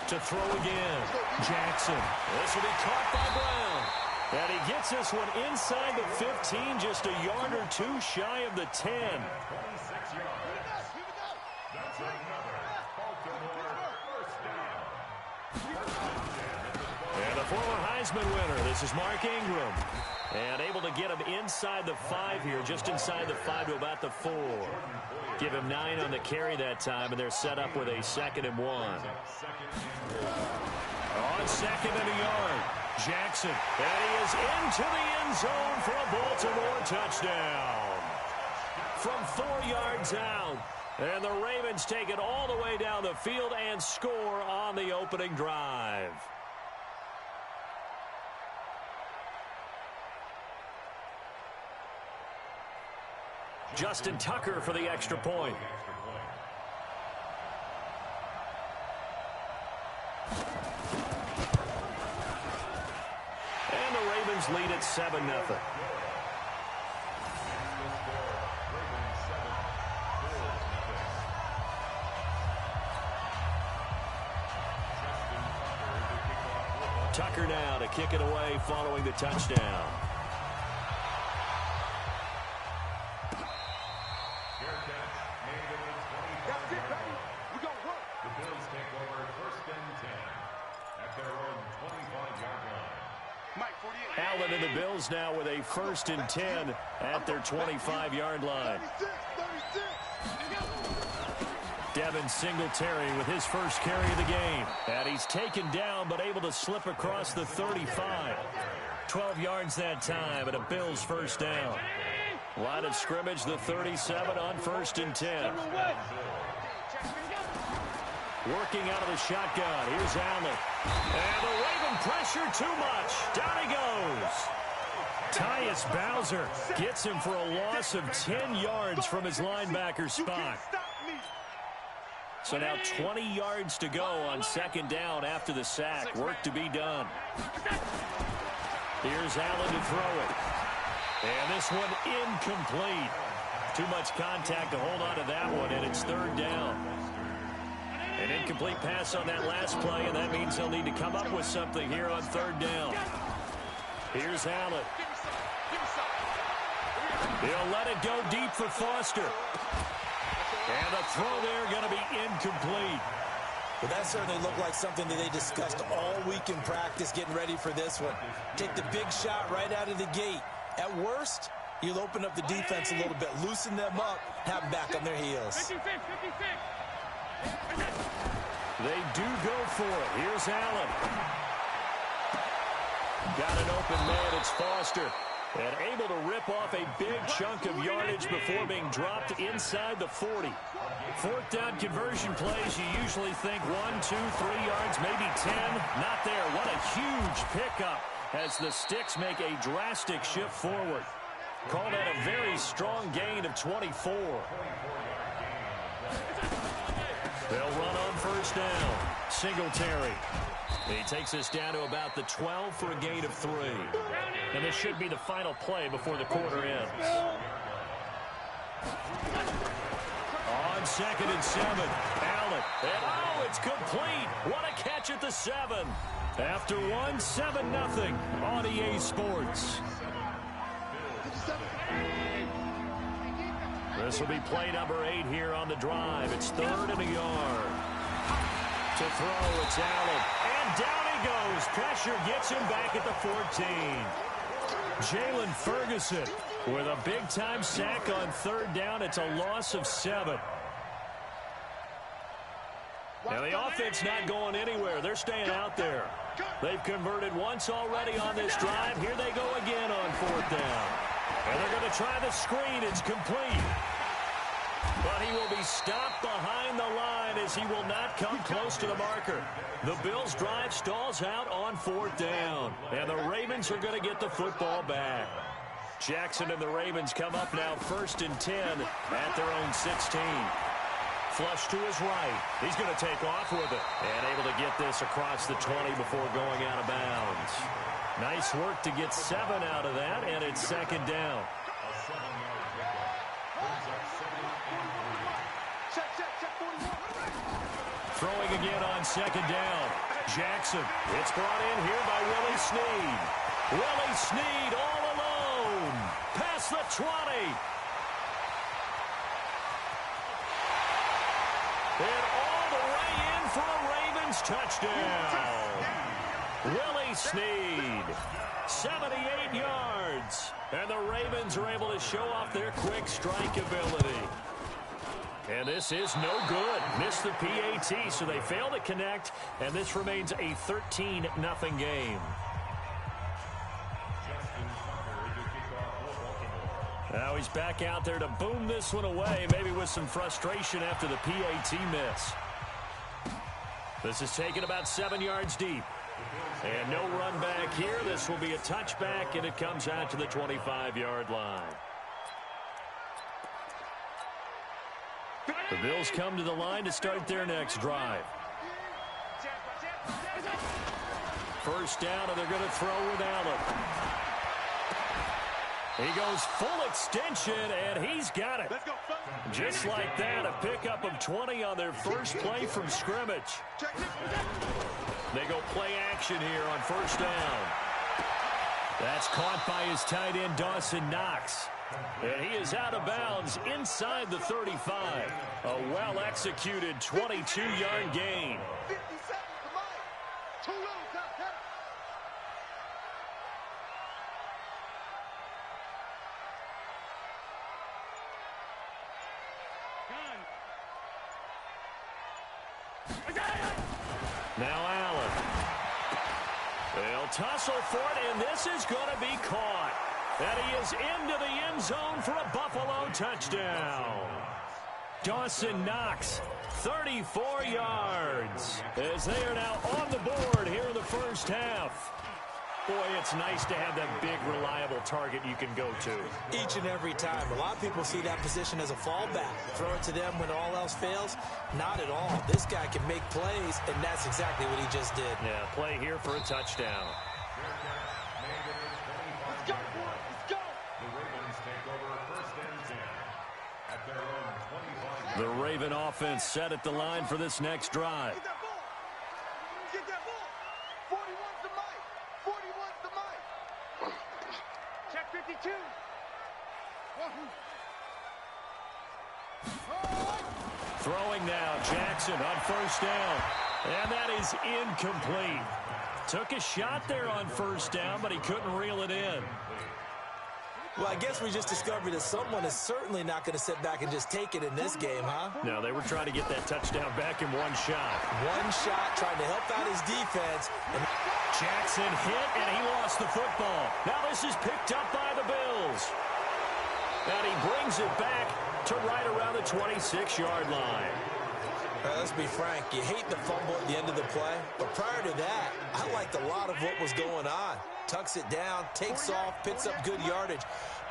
To throw again. Jackson. This will be caught by Brown. And he gets this one inside the 15, just a yard or two shy of the 10. 26 yards. That's another Baltimore first down. And the former Heisman winner, this is Mark Ingram. And able to get him inside the 5 here, just inside the 5 to about the 4. Give him 9 on the carry that time, and they're set up with a 2nd and 1. On 2nd and a yard, Jackson. And he is into the end zone for a Baltimore touchdown. From 4 yards out. And the Ravens take it all the way down the field and score on the opening drive. Justin Tucker for the extra point. And the Ravens lead at 7-0. Tucker now to kick it away following the touchdown. Allen and the Bills now with a 1st and 10 at their 25-yard line. Devin Singletary with his first carry of the game. And he's taken down but able to slip across the 35. 12 yards that time and a Bills first down. Line of scrimmage, the 37 on 1st and 10. Working out of the shotgun. Here's Allen. And the Raven pressure too much. Down he goes. Tyus Bowser gets him for a loss of 10 yards from his linebacker spot. So now 20 yards to go on 2nd down after the sack. Work to be done. Here's Allen to throw it. And this one incomplete. Too much contact to hold on to that one, and it's 3rd down. An incomplete pass on that last play, and that means they'll need to come up with something here on 3rd down. Here's Allen. He'll let it go deep for Foster. And the throw there going to be incomplete. But that certainly looked like something that they discussed all week in practice getting ready for this one. Take the big shot right out of the gate. At worst, you'll open up the defense a little bit, loosen them up, have them back on their heels. 56. They do go for it. Here's Allen. Got an open man. It's Foster. And able to rip off a big chunk of yardage before being dropped inside the 40. 4th down conversion plays, you usually think 1, 2, 3 yards, maybe 10. Not there. What a huge pickup as the Sticks make a drastic shift forward. Called at a very strong gain of 24. They'll run on 1st down. Singletary. He takes us down to about the 12 for a gain of 3. And this should be the final play before the quarter ends. On 2nd and 7, Allen And oh, it's complete. What a catch at the 7. After one, 7-0 on EA Sports. This will be play number 8 here on the drive. It's 3rd and a yard. To throw, it's Allen. And down he goes. Pressure gets him back at the 14. Jalen Ferguson with a big-time sack on 3rd down. It's a loss of 7. Now the offense not going anywhere. They're staying out there. They've converted once already on this drive. Here they go again on 4th down. And they're going to try the screen. It's complete. But he will be stopped behind the line as he will not come close to the marker. The Bills' drive stalls out on 4th down. And the Ravens are going to get the football back. Jackson and the Ravens come up now 1st and 10 at their own 16. Flush to his right. He's going to take off with it. And able to get this across the 20 before going out of bounds. Nice work to get 7 out of that, and it's 2nd down. Throwing again on 2nd down. Jackson. It's brought in here by Willie Snead. Willie Snead all alone. Past the 20. And all the way in for a Ravens touchdown. Willie Snead, 78 yards. And the Ravens are able to show off their quick strike ability. And this is no good. Missed the PAT, so they fail to connect. And this remains a 13-0 game. Now he's back out there to boom this one away, maybe with some frustration after the PAT miss. This is taken about 7 yards deep. And no run back here. This will be a touchback, and it comes out to the 25-yard line. The Bills come to the line to start their next drive. 1st down, and they're going to throw with Allen. He goes full extension, and he's got it. Just like that, a pickup of 20 on their first play from scrimmage. They go play action here on 1st down. That's caught by his tight end, Dawson Knox. And he is out of bounds inside the 35. A well-executed 22-yard gain. Now Allen. They'll tussle for it, and this is going to be caught. And he is into the end zone for a Buffalo touchdown. Dawson Knox, 34 yards, as they are now on the board here in the first half. Boy, it's nice to have that big, reliable target you can go to. Each and every time. A lot of people see that position as a fallback. Throw it to them when all else fails. Not at all. This guy can make plays, and that's exactly what he just did. Yeah, play here for a touchdown. Let's go, boys. Let's go. The Ravens take over 1st and 10 at their own 25. The Raven offense set at the line for this next drive. Get that ball. Get that ball. 41's the mic. 41's the mic. Check 52. Throwing now, Jackson on 1st down. And that is incomplete. Took a shot there on 1st down, but he couldn't reel it in. Well, I guess we just discovered that someone is certainly not going to sit back and just take it in this game, huh? No, they were trying to get that touchdown back in one shot. One shot, trying to help out his defense. And Jackson hit, and he lost the football. Now this is picked up by the Bills. And he brings it back to right around the 26-yard line. Let's be frank, you hate the fumble at the end of the play, but prior to that, I liked a lot of what was going on. Tucks it down, takes off, picks up good yardage.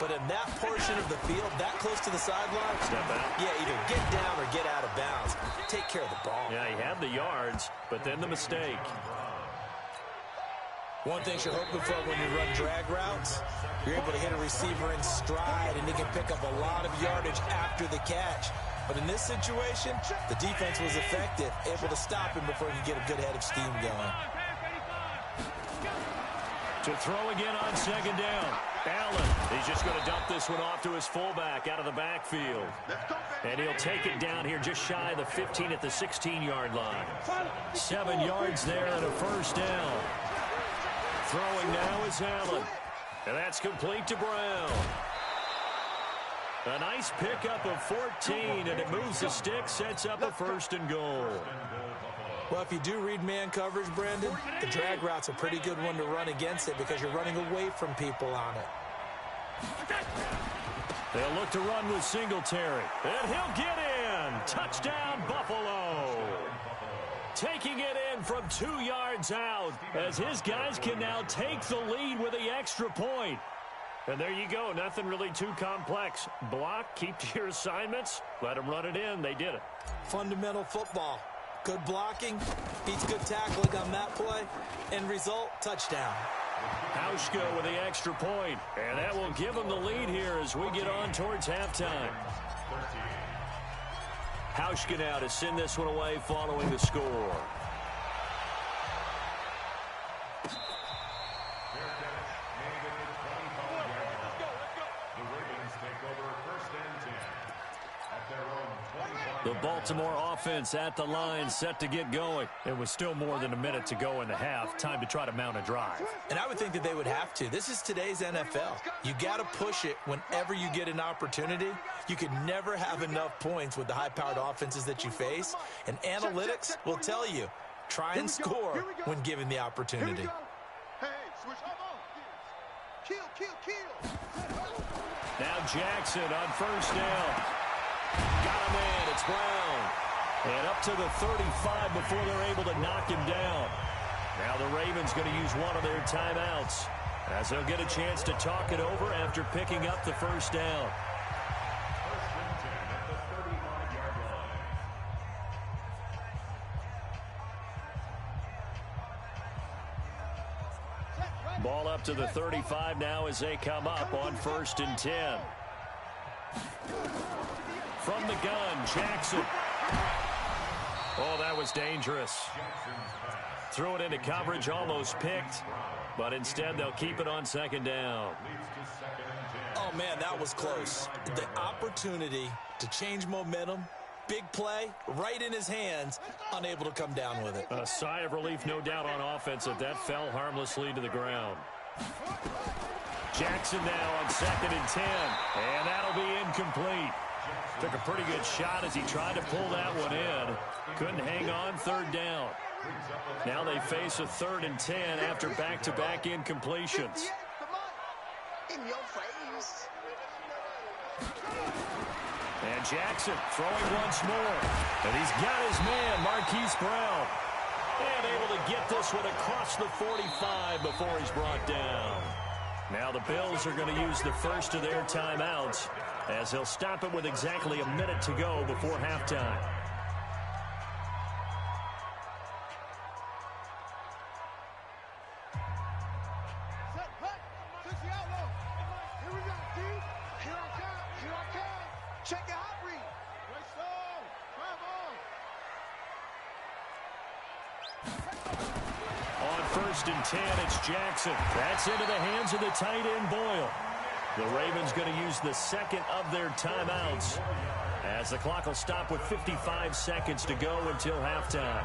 But in that portion of the field, that close to the sideline, step out. Yeah, either get down or get out of bounds. Take care of the ball. Yeah, he had the yards, but then the mistake. One thing you're hoping for when you run drag routes, you're able to hit a receiver in stride, and he can pick up a lot of yardage after the catch. But in this situation, the defense was effective, able to stop him before he could get a good head of steam going. To throw again on second down. Allen, he's just going to dump this one off to his fullback out of the backfield. And he'll take it down here just shy of the 15 at the 16-yard line. 7 yards there and a first down. Throwing now is Allen. And that's complete to Brown. A nice pickup of 14, and it moves the stick, sets up a first and goal. Well, if you do read man coverage, Brandon, the drag route's a pretty good one to run against it because you're running away from people on it. They'll look to run with Singletary, and he'll get in. Touchdown, Buffalo. Taking it in from 2 yards out as his guys can now take the lead with the extra point. And there you go. Nothing really too complex. Block, keep to your assignments, let them run it in. They did it. Fundamental football. Good blocking, beats good tackling on that play. End result, touchdown. Hauschka with the extra point, and that will give them the lead here as we get on towards halftime. Hauschka now to send this one away following the score. The Baltimore offense at the line, set to get going. It was still more than a minute to go in the half. Time to try to mount a drive. And I would think that they would have to. This is today's NFL. You got to push it whenever you get an opportunity. You can never have enough points with the high-powered offenses that you face. And analytics will tell you, try and score when given the opportunity. Now Jackson on first down. Got him in. It's Brown. And up to the 35 before they're able to knock him down. Now the Ravens going to use one of their timeouts as they'll get a chance to talk it over after picking up the first down. Ball up to the 35 now as they come up on 1st and 10. From the gun, Jackson. Oh, that was dangerous. Threw it into coverage, almost picked. But instead, they'll keep it on 2nd down. Oh, man, that was close. The opportunity to change momentum, big play, right in his hands, unable to come down with it. A sigh of relief, no doubt, on offense that fell harmlessly to the ground. Jackson now on 2nd and 10. And that'll be incomplete. Took a pretty good shot as he tried to pull that one in. Couldn't hang on, 3rd down. Now they face a 3rd and 10 after back-to-back incompletions. In your face. And Jackson throwing once more. And he's got his man, Marquise Brown. And able to get this one across the 45 before he's brought down. Now the Bills are going to use the first of their timeouts as they'll stop it with exactly a minute to go before halftime. Check it out, Reed. On 1st and 10, it's Jackson. That's into the hands of the tight end, Boyle. The Ravens going to use the second of their timeouts as the clock will stop with 55 seconds to go until halftime.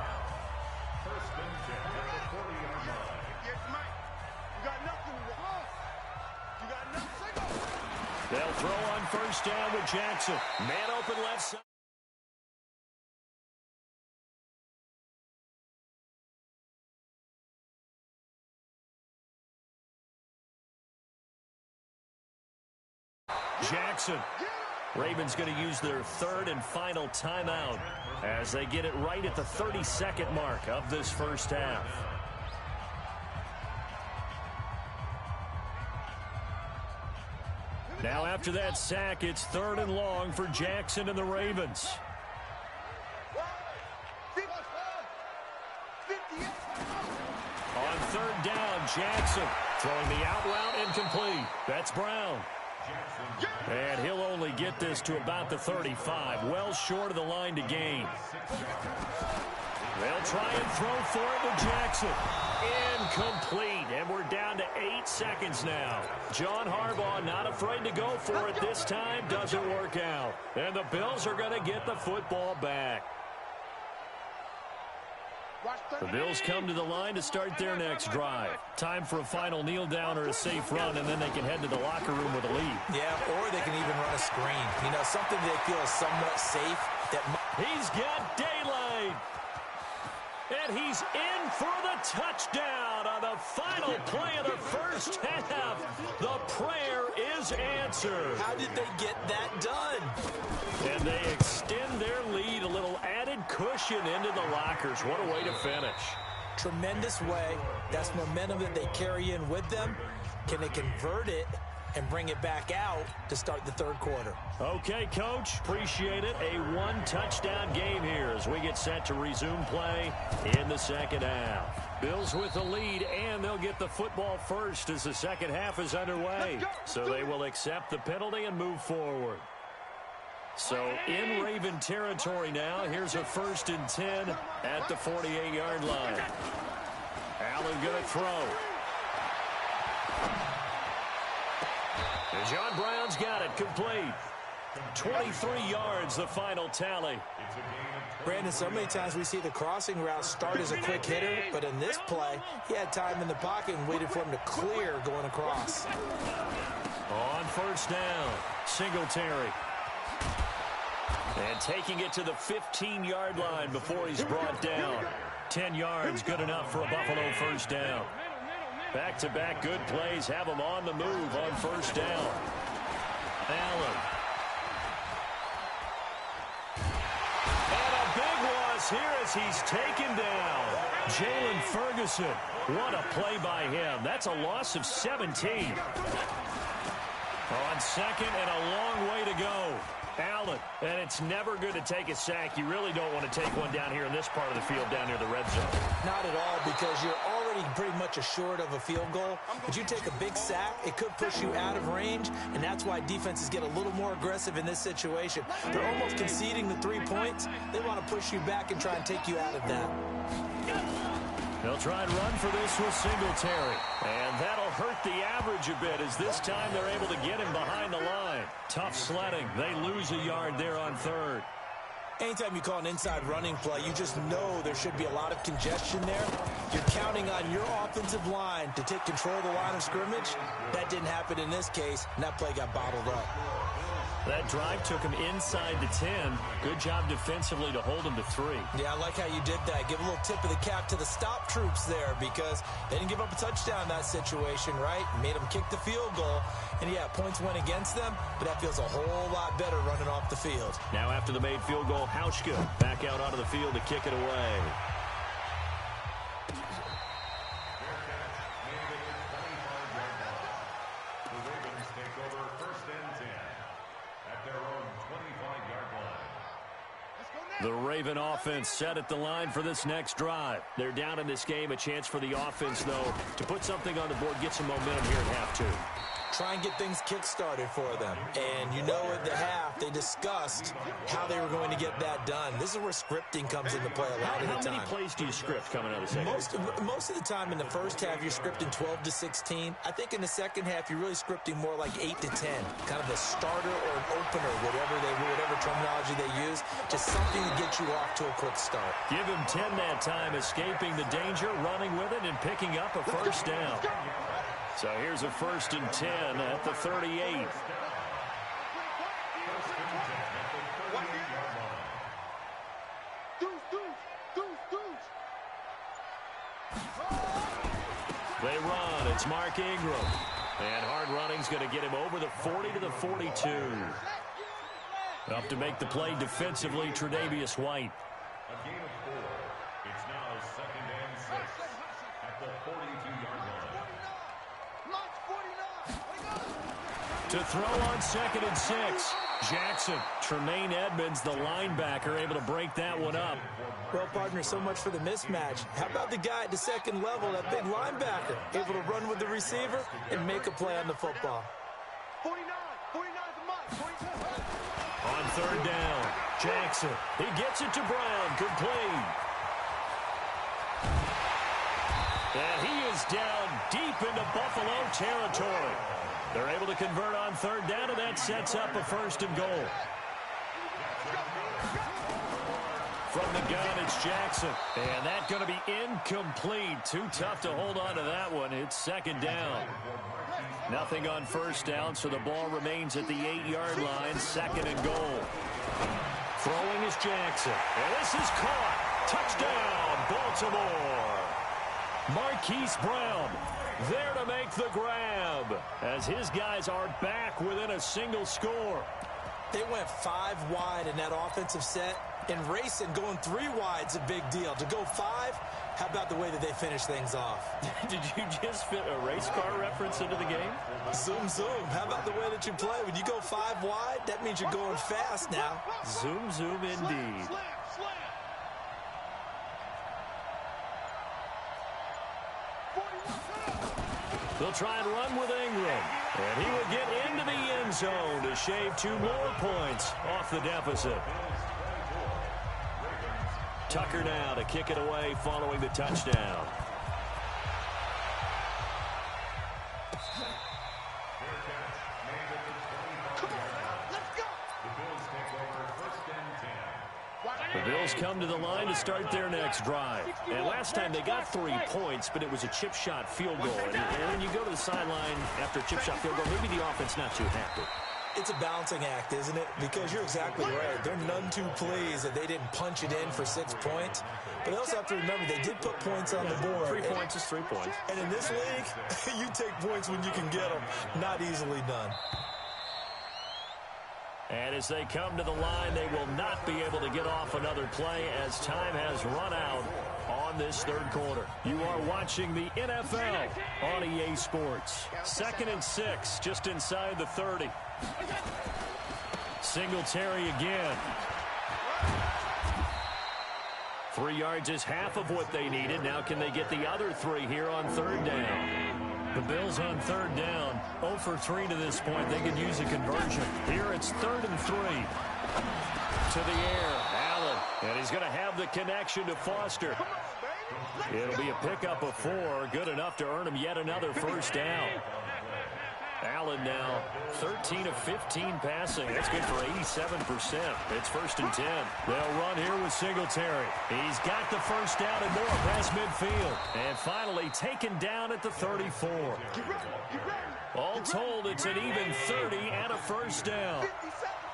They'll throw on 1st down with Jackson. Man open left side. Jackson. Ravens going to use their 3rd and final timeout as they get it right at the 32nd mark of this first half. Now after that sack, it's 3rd and long for Jackson and the Ravens. On 3rd down, Jackson throwing the out route incomplete. That's Brown. And he'll only get this to about the 35, well short of the line to gain. They'll try and throw for it to Jackson. Incomplete, and we're down to 8 seconds now. John Harbaugh not afraid to go for it this time. Doesn't work out. And the Bills are going to get the football back. The Bills come to the line to start their next drive. Time for a final kneel down or a safe run, and then they can head to the locker room with a lead. Yeah, or they can even run a screen. You know, something they feel is somewhat safe. He's got daylight. And he's in for the touchdown on the final play of the first half. The prayer is answered. How did they get that done? And they extend their lead, a little added cushion into the lockers. What a way to finish. Tremendous way. That's momentum that they carry in with them. Can they convert it and bring it back out to start the third quarter? Okay, Coach. Appreciate it. A one-touchdown game here as we get set to resume play in the second half. Bills with the lead, and they'll get the football first as the second half is underway. So they will accept the penalty and move forward. So in Raven territory now, here's a 1st and 10 at the 48-yard line. Allen going to throw. And John Brown's got it complete. 23 yards, the final tally. Brandon, so many times we see the crossing route start as a quick hitter, but in this play, he had time in the pocket and waited for him to clear going across. On first down, Singletary. And taking it to the 15-yard line before he's brought down. 10 yards, good enough for a Buffalo first down. Back-to-back good plays have him on the move on first down. Allen. And a big loss here as he's taken down. Jalen Ferguson. What a play by him. That's a loss of 17. On second and a long way to go. Allen, and it's never good to take a sack. You really don't want to take one down here in this part of the field down near the red zone. Not at all, because you're already pretty much assured of a field goal. But you take a big sack, it could push you out of range, and that's why defenses get a little more aggressive in this situation. They're almost conceding the 3 points. They want to push you back and try and take you out of that. They'll try and run for this with Singletary. And that'll hurt the average a bit as this time they're able to get him behind the line. Tough sledding. They lose a yard there on third. Anytime you call an inside running play, you just know there should be a lot of congestion there. You're counting on your offensive line to take control of the line of scrimmage. That didn't happen in this case, and that play got bottled up. That drive took him inside the 10. Good job defensively to hold him to 3. Yeah, I like how you did that. Give a little tip of the cap to the stop troops there because they didn't give up a touchdown in that situation, right? Made them kick the field goal. And, yeah, points went against them, but that feels a whole lot better running off the field. Now after the made field goal, Hauschka back out onto the field to kick it away. The Raven offense set at the line for this next drive. They're down in this game. A chance for the offense, though, to put something on the board, get some momentum here at half 2. Try and get things kick-started for them. And you know at the half, they discussed how they were going to get that done. This is where scripting comes into play a lot of the time. How many plays do you script coming out of the second? Most of the time in the first half, you're scripting 12 to 16. I think in the second half, you're really scripting more like 8 to 10. Kind of a starter or an opener, whatever terminology they use. Just something to get you off to a quick start. Give him 10 that time, escaping the danger, running with it, and picking up a first down. So here's a 1st and 10 at the 38. They run. It's Mark Ingram. And hard running's going to get him over the 40 to the 42. Up to make the play defensively, Tre'Davious White. A game of 4. It's now 2nd and 6 at the 42-yard line. To throw on 2nd and 6. Jackson, Tremaine Edmonds, the linebacker, able to break that one up. Well, partner, so much for the mismatch. How about the guy at the second level, that big linebacker, able to run with the receiver and make a play on the football? 49. third down. Jackson, he gets it to Brown, complete. And he is down deep into Buffalo territory. They're able to convert on third down, and that sets up a first and goal. From the gun, it's Jackson. And that's going to be incomplete. Too tough to hold on to that one. It's second down. Nothing on first down, so the ball remains at the 8-yard line. Second and goal. Throwing is Jackson. And this is caught. Touchdown, Baltimore. Marquise Brown there to make the grab as his guys are back within a single score. They went 5 wide in that offensive set. And racing, going 3 wide's a big deal. To go 5, how about the way that they finish things off? Did you just fit a race car reference into the game? Zoom, zoom. How about the way that you play? When you go 5 wide, that means you're going fast now. Zoom, zoom indeed. They'll try and run with Ingram. And he will get into the end zone to shave 2 more points off the deficit. Tucker now to kick it away following the touchdown. The Bills come to the line to start their next drive. And last time they got 3 points, but it was a chip shot field goal. And when you go to the sideline after a chip shot field goal, maybe the offense not too happy. It's a balancing act, isn't it? Because you're exactly right. They're none too pleased that they didn't punch it in for 6 points. But they also have to remember they did put points on the board. 3 points is 3 points. And in this league, you take points when you can get them. Not easily done. And as they come to the line, they will not be able to get off another play as time has run out on this third quarter. You are watching the NFL on EA Sports. 2nd and 6, just inside the 30. Singletary again. 3 yards is half of what they needed. Now can they get the other 3 here on third down? The Bills on third down, 0 for 3 to this point. They could use a conversion. Here it's 3rd and 3. To the air, Allen. And he's going to have the connection to Foster. It'll be a pickup of 4. Good enough to earn him yet another first down. Allen now 13 of 15 passing. That's good for 87%. It's 1st and 10. They'll run here with Singletary. He's got the first down and more past midfield. And finally taken down at the 34. All told, it's an even 30 and a first down.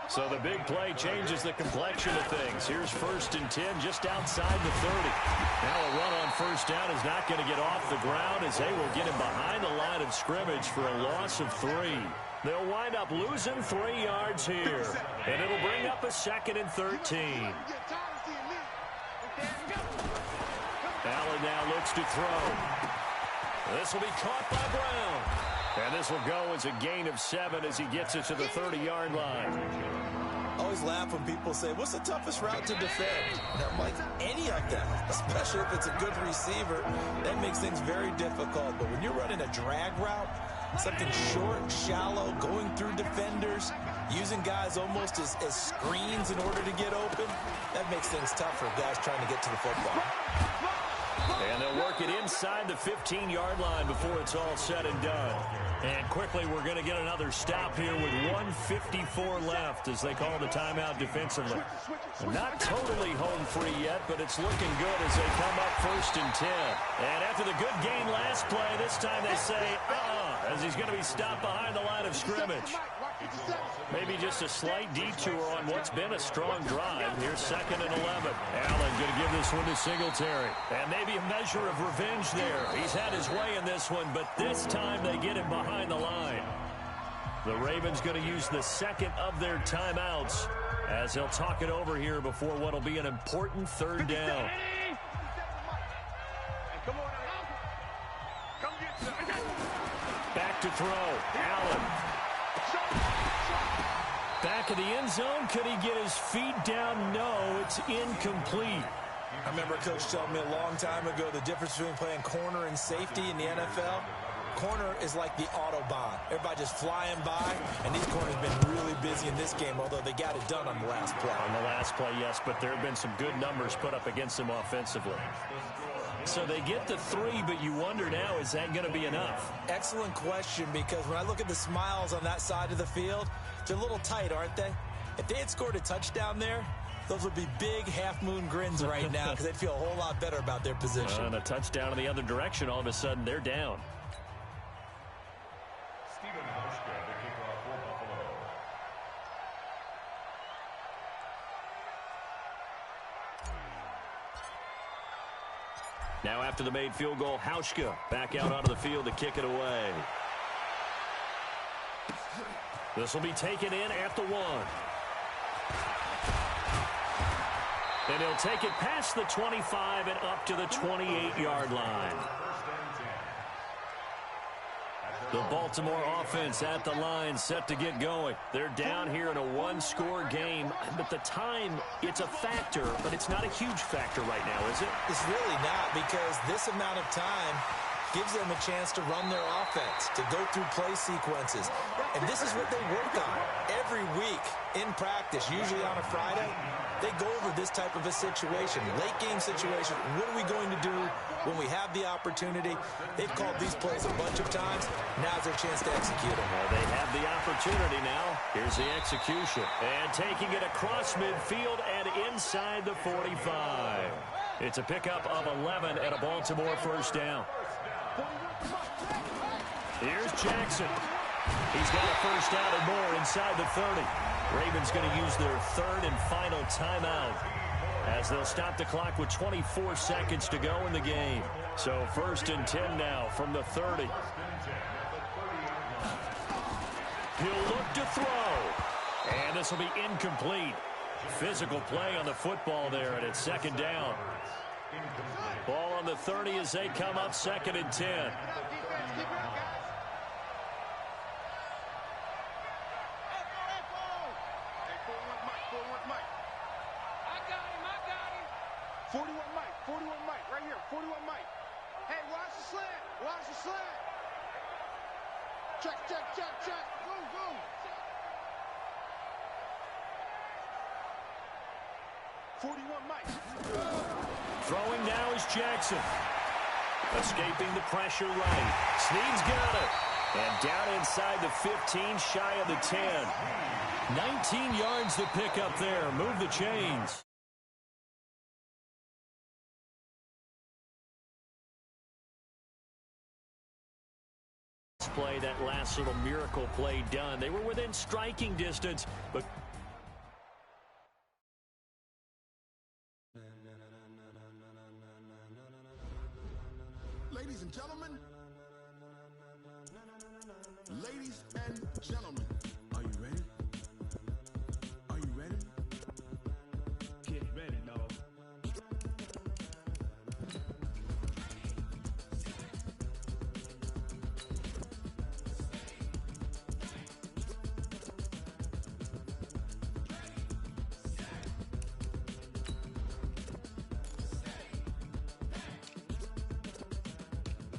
So the big play changes the complexion of things. Here's 1st and 10 just outside the 30. Now a run on first down is not going to get off the ground as they will get him behind the line of scrimmage for a loss of 3. They'll wind up losing 3 yards here. And it'll bring up a 2nd and 13. Allen now looks to throw. This will be caught by Brown. And this will go as a gain of 7 as he gets it to the 30-yard line. I always laugh when people say, what's the toughest route to defend? And I'm like, any of them, especially if it's a good receiver. That makes things very difficult. But when you're running a drag route, something short, shallow, going through defenders, using guys almost as screens in order to get open, that makes things tough for guys trying to get to the football. And they'll work it inside the 15-yard line before it's all said and done. And quickly, we're going to get another stop here with 1:54 left as they call the timeout defensively. Not totally home free yet, but it's looking good as they come up 1st and 10. And after the good gain last play, this time they say, as he's going to be stopped behind the line of scrimmage. Maybe just a slight detour on what's been a strong drive. Here's 2nd and 11. Allen going to give this one to Singletary. And maybe a measure of revenge there. He's had his way in this one, but this time they get him behind the line. The Ravens going to use the 2nd of their timeouts as they'll talk it over here before what will be an important 3rd down. Back to throw. Allen. Back of the end zone. Could he get his feet down? No, it's incomplete. I remember Coach telling me a long time ago the difference between playing corner and safety in the NFL. Corner is like the Autobahn. Everybody just flying by, and these corners have been really busy in this game, although they got it done on the last play. On the last play, yes, but there have been some good numbers put up against them offensively. So they get the 3, but you wonder now, is that going to be enough? Excellent question, because when I look at the smiles on that side of the field, they're a little tight, aren't they? If they had scored a touchdown there, those would be big half-moon grins right now because they'd feel a whole lot better about their position. And a touchdown in the other direction, all of a sudden, they're down. Now after the made field goal, Hauschka back out onto the field to kick it away. This will be taken in at the 1. And he'll take it past the 25 and up to the 28-yard line. The Baltimore offense at the line, set to get going. They're down here in a one-score game, but the time, it's a factor, but it's not a huge factor right now, is it? It's really not, because this amount of time gives them a chance to run their offense, to go through play sequences. And this is what they work on every week in practice, usually on a Friday. They go over this type of a situation, late game situation. What are we going to do when we have the opportunity? They've called these plays a bunch of times. Now's their chance to execute them. Well, they have the opportunity now. Here's the execution. And taking it across midfield and inside the 45. It's a pickup of 11 and a Baltimore first down. Here's Jackson. He's got a first down and more inside the 30. Ravens going to use their third and final timeout as they'll stop the clock with 24 seconds to go in the game. So first and 10 now from the 30. He'll look to throw. And this will be incomplete. Physical play on the football there, and it's second down. Ball on the 30 as they come up second and 10. Throwing now is Jackson. Escaping the pressure right. Snead's got it. And down inside the 15, shy of the 10. 19 yards to pick up there. Move the chains. Play, that last little miracle play done. They were within striking distance, but Ladies and gentlemen, ladies and gentlemen, are you ready? Are you ready? Get ready, dog.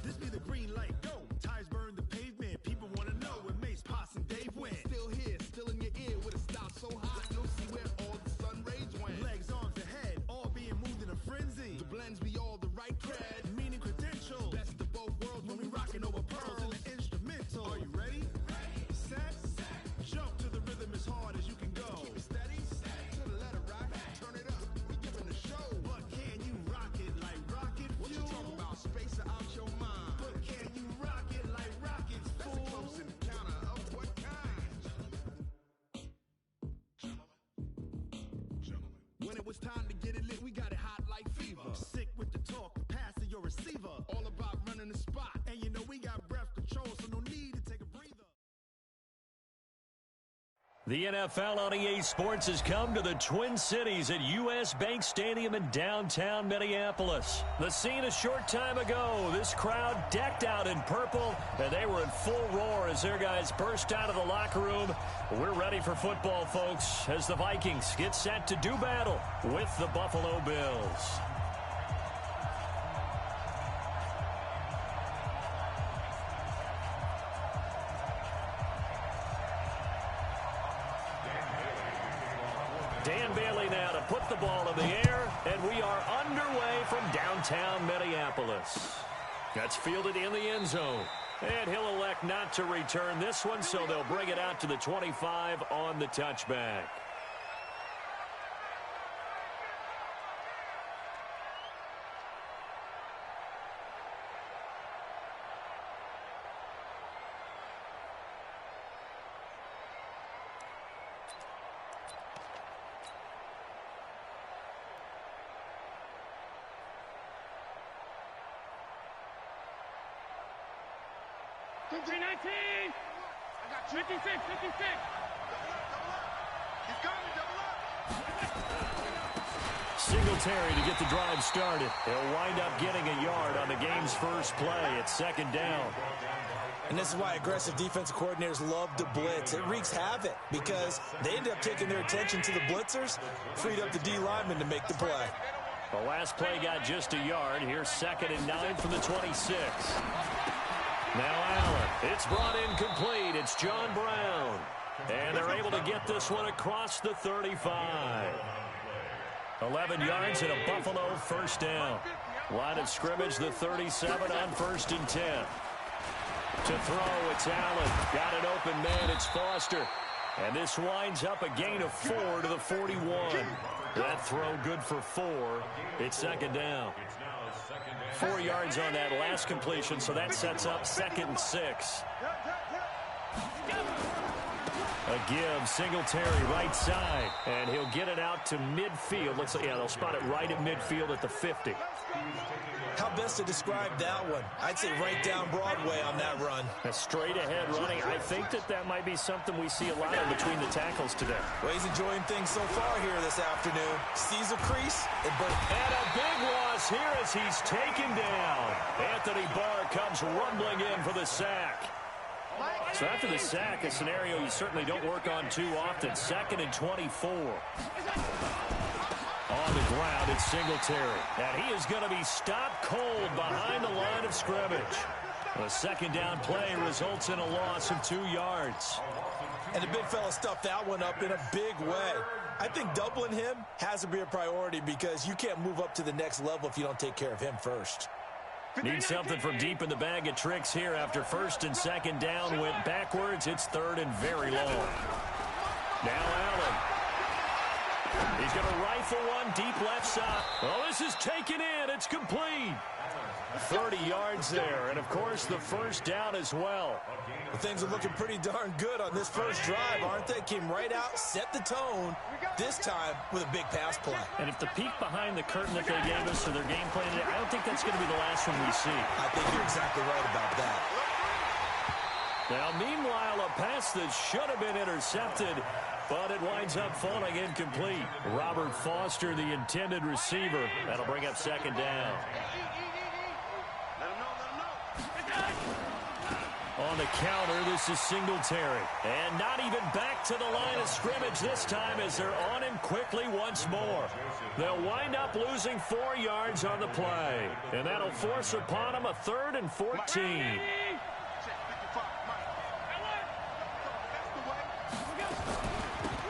This be the green light, go. Tires burn the pavement. People want to know where Mace, Potts, and Dave went. Still here, still in your ear with a style so hot, you'll see where all the sun rays went. Legs, arms, and head, all being moved in a frenzy. The blends be all the right cred, meaning credentials. Best of both worlds when we rocking over pearls in the instrumental. Are you ready? Set. Jump to the rhythm as hard as you can go. Keep it steady, to the letter right. Turn it up, we giving the show. But can you rock it like rocket fuel? What you talking about? Space out your mind. But can you rock it like rockets, fool? That's a close encounter of what kind? Gentlemen. When it was time to get it lit, we got it hot like fever. Sick with the talk, pass to your receiver. All about running the spot. And you know we got breath control, so no need to take a breather. the NFL on EA Sports has come to the Twin Cities at U.S. Bank Stadium in downtown Minneapolis. The scene a short time ago, this crowd decked out in purple, and they were in full roar as their guys burst out of the locker room. We're ready for football, folks, as the Vikings get set to do battle with the Buffalo Bills. Dan Bailey now to put the ball in the air, and we are underway from downtown Minneapolis. That's fielded in the end zone. And he'll elect not to return this one, so they'll bring it out to the 25 on the touchback. Singletary to get the drive started. He'll wind up getting a yard on the game's first play. It's second down. And this is why aggressive defensive coordinators love to blitz. It wreaks havoc because they end up taking their attention to the blitzers, freed up the D lineman to make the play. The last play got just a yard. Here's 2nd and 9 from the 26. Now Allen. It's brought in complete. It's John Brown. And they're able to get this one across the 35. 11 yards and a Buffalo first down. Line of scrimmage, the 37 on 1st and 10. To throw, it's Allen. Got an open man, it's Foster. And this winds up a gain of 4 to the 41. That throw good for 4. It's 2nd down. 4 yards on that last completion, so that sets up 2nd and 6. A give, Singletary right side, and he'll get it out to midfield. Looks like, yeah, they'll spot it right at midfield at the 50. How best to describe that one? I'd say right down Broadway on that run. A straight ahead running. I think that might be something we see a lot of between the tackles today. Well, he's enjoying things so far here this afternoon. Sees a crease and a big loss here as he's taken down. Anthony Barr comes rumbling in for the sack. So after the sack, a scenario you certainly don't work on too often. 2nd and 24. On the ground, it's Singletary. And he is going to be stopped cold behind the line of scrimmage. The 2nd down play results in a loss of 2 yards. And the big fella stuffed that one up in a big way. I think doubling him has to be a priority because you can't move up to the next level if you don't take care of him first. Need something from deep in the bag of tricks here after 1st and 2nd down went backwards. It's 3rd and very long. Now Allen. He's going to rifle one deep left side. Oh, this is taken in. It's complete. 30 yards there. And, of course, the first down as well. Well, things are looking pretty darn good on this first drive, aren't they? Came right out, set the tone, this time with a big pass play. And if the peek behind the curtain that they gave us for their game plan, I don't think that's going to be the last one we see. I think you're exactly right about that. Now, meanwhile, a pass that should have been intercepted, but it winds up falling incomplete. Robert Foster, the intended receiver. That'll bring up 2nd down. On the counter, this is Singletary. And not even back to the line of scrimmage this time as they're on him quickly once more. They'll wind up losing 4 yards on the play. And that'll force upon them a 3rd and 14.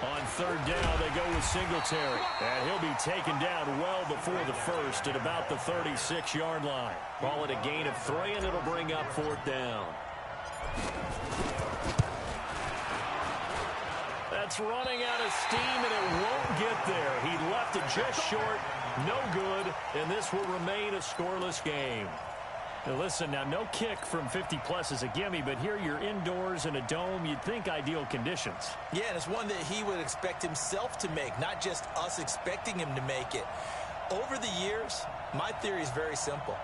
On 3rd down, they go with Singletary. And he'll be taken down well before the first at about the 36-yard line. Call it a gain of 3, and it'll bring up 4th down. That's running out of steam, and it won't get there. He left it just short, no good, and this will remain a scoreless game. Now listen, now no kick from 50-plus is a gimme, but here you're indoors in a dome. You'd think ideal conditions. Yeah, and it's one that he would expect himself to make, not just us expecting him to make it. Over the years, my theory is very simple.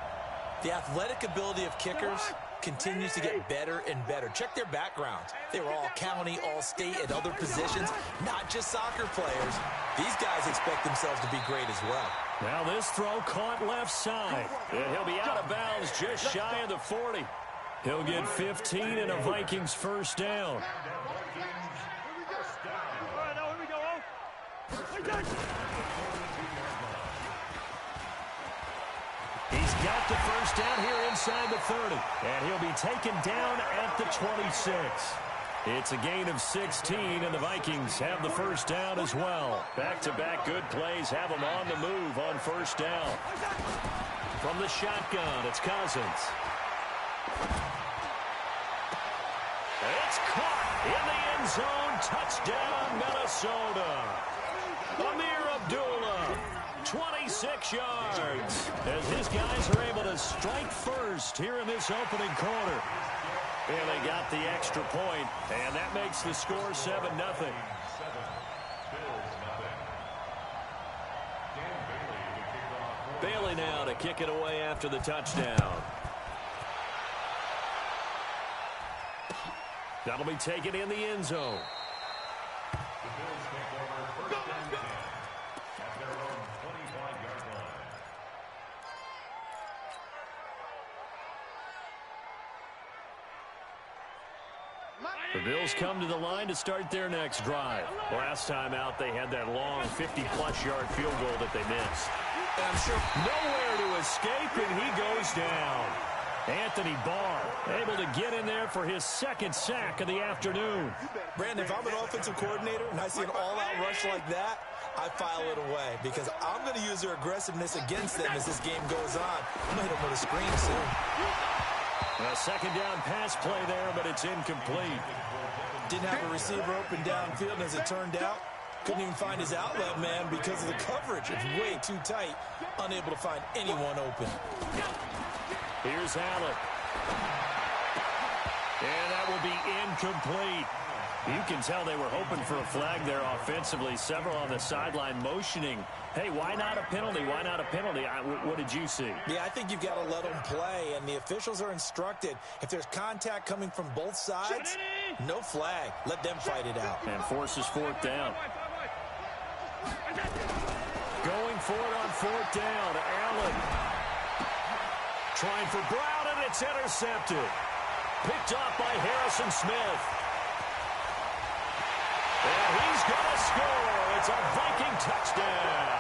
The athletic ability of kickers continues to get better and better. Check their backgrounds. They were all county, all state, and other positions, not just soccer players. These guys expect themselves to be great as well. Now this throw caught left side. And he'll be out of bounds just shy of the 40. He'll get 15 and a Vikings first down. He's got the first down here inside the 30. And he'll be taken down at the 26. It's a gain of 16, and the Vikings have the first down as well. Back-to-back good plays have them on the move on first down. From the shotgun, it's Cousins. It's caught in the end zone. Touchdown, Minnesota. Amir Abdullah, 26 yards. As his guys are able to strike first here in this opening quarter. And they got the extra point, and that makes the score 7-0. Bailey now to kick it away after the touchdown. That'll be taken in the end zone. The Bills take over first and 10 at their own 25-yard line. The Bills come to the line to start their next drive. Last time out, they had that long 50-plus yard field goal that they missed. And I'm sure nowhere to escape, and he goes down. Anthony Barr able to get in there for his second sack of the afternoon. Brandon, if I'm an offensive coordinator and I see an all-out rush like that, I file it away because I'm going to use their aggressiveness against them as this game goes on. I'm going to hit them with a screen soon. A second down pass play there, but it's incomplete. Didn't have a receiver open downfield, and as it turned out, couldn't even find his outlet man because of the coverage. It's way too tight, unable to find anyone open. Here's Allen. And that will be incomplete. You can tell they were hoping for a flag there offensively. Several on the sideline motioning. Hey, why not a penalty? Why not a penalty? What did you see? Yeah, I think you've got to let them play, and the officials are instructed. If there's contact coming from both sides, no flag. Let them fight it out. And forces fourth down. Going for it on fourth down. Allen. Trying for Brown, and it's intercepted. Picked off by Harrison Smith. And he's going to score. It's a Viking touchdown.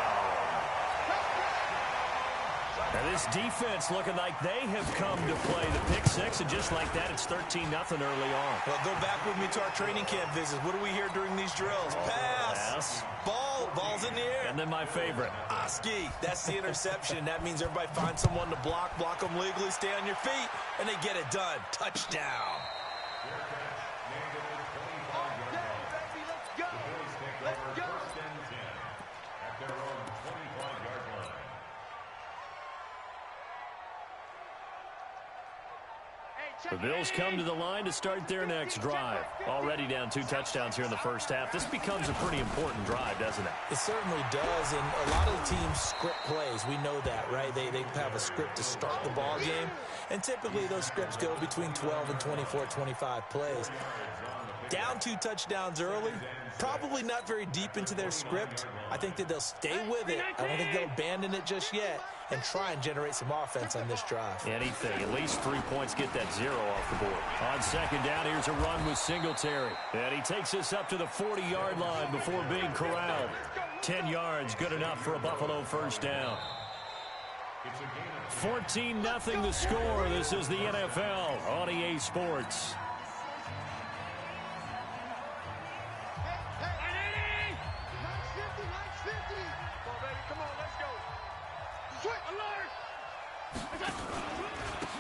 And this defense looking like they have come to play the pick six, and just like that, it's 13-0 early on. Well, go back with me to our training camp visits. What do we hear during these drills? Pass. Ball's in the air. And then my favorite. Oski. That's the interception. That means everybody finds someone to block them legally, stay on your feet, and they get it done. Touchdown. The Bills come to the line to start their next drive. Already down 2 touchdowns here in the first half. This becomes a pretty important drive, doesn't it? It certainly does, and a lot of the teams script plays. We know that, right? They have a script to start the ball game, and typically those scripts go between 12 and 24, 25 plays. Down 2 touchdowns early, probably not very deep into their script. I think that they'll stay with it. I don't think they'll abandon it just yet and try and generate some offense on this drive. Anything. At least 3 points, get that 0 off the board. On second down, here's a run with Singletary. And he takes us up to the 40-yard line before being corralled. 10 yards, good enough for a Buffalo first down. 14-0 the score. This is the NFL on EA Sports.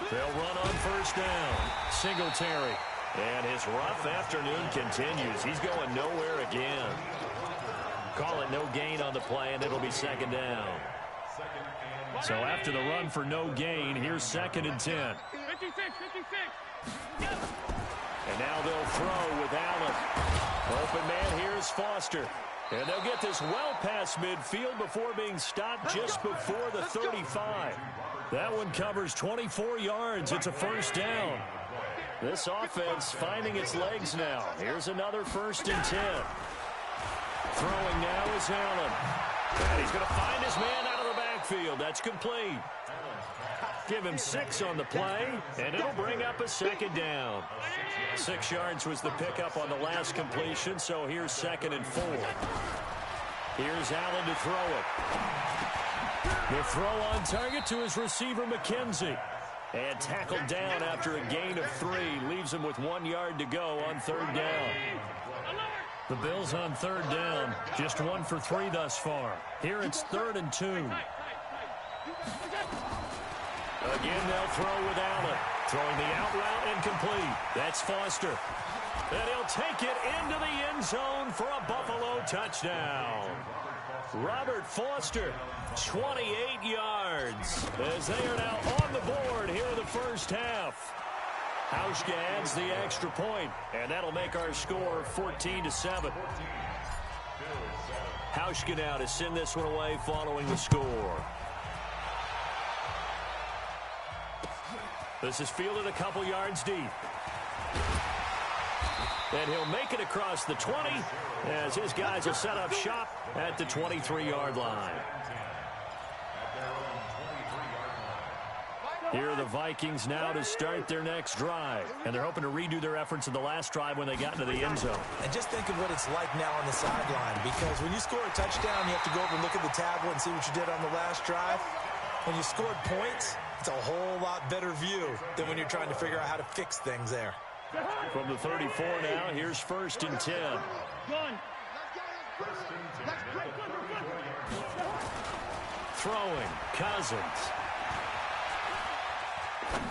They'll run on first down. Singletary. And his rough afternoon continues. He's going nowhere again. Call it no gain on the play, and it'll be second down. So after the run for no gain, here's 2nd and 10. 56. And now they'll throw with Allen. Open man, here's Foster. And they'll get this well past midfield before being stopped just before the 35. That one covers 24 yards. It's a first down. This offense finding its legs now. Here's another 1st and 10. Throwing now is Allen. And he's going to find his man out of the backfield. That's complete. Give him 6 on the play, and it'll bring up a 2nd down. 6 yards was the pickup on the last completion, so here's 2nd and 4. Here's Allen to throw it. The throw on target to his receiver, McKenzie. And tackled down after a gain of 3. Leaves him with 1 yard to go on 3rd down. The Bills on 3rd down. Just 1 for 3 thus far. Here it's 3rd and 2. Again, they'll throw with Allen. Throwing the out route incomplete. That's Foster. And he'll take it into the end zone for a Buffalo touchdown. Robert Foster, 28 yards, as they are now on the board here in the first half. Hauschka adds the extra point, and that'll make our score 14-7. Hauschka now to send this one away following the score. This is fielded a couple yards deep. And he'll make it across the 20 as his guys will set up shop at the 23-yard line. Here are the Vikings now to start their next drive. And they're hoping to redo their efforts in the last drive when they got into the end zone. And just think of what it's like now on the sideline, because when you score a touchdown, you have to go over and look at the tablet and see what you did on the last drive. When you scored points, it's a whole lot better view than when you're trying to figure out how to fix things there. From the 34 now, here's 1st and 10. Throwing, Cousins.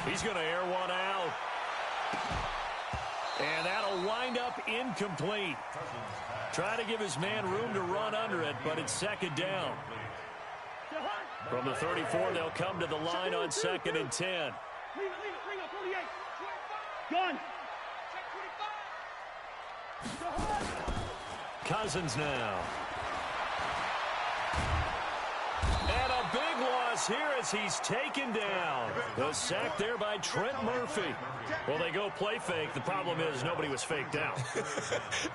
He's going to air one out. And that'll wind up incomplete. Try to give his man room to run under it, but it's 2nd down. From the 34, they'll come to the line on 2nd and 10. Cousins now. And a big loss here as he's taken down. The sack there by Trent Murphy. Well, they go play fake. The problem is nobody was faked out.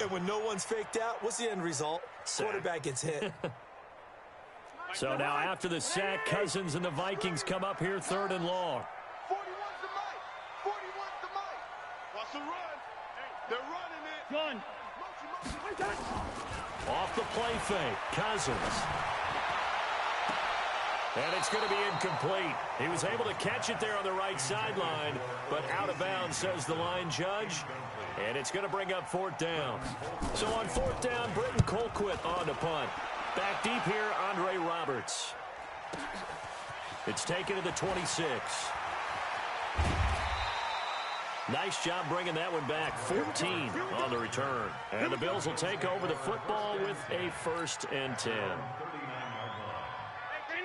And when no one's faked out, what's the end result? Quarterback gets hit. So now after the sack, Cousins and the Vikings come up here 3rd and long. 41's the mic. 41's the mic. What's the run? They're running it. Gun. Off the play fake, Cousins. And it's going to be incomplete. He was able to catch it there on the right sideline, but out of bounds, says the line judge. And it's going to bring up 4th down. So on 4th down, Britton Colquitt on to punt. Back deep here, Andre Roberts. It's taken to the 26. Nice job bringing that one back. 14 on the return. And the Bills will take over the football with a 1st and 10.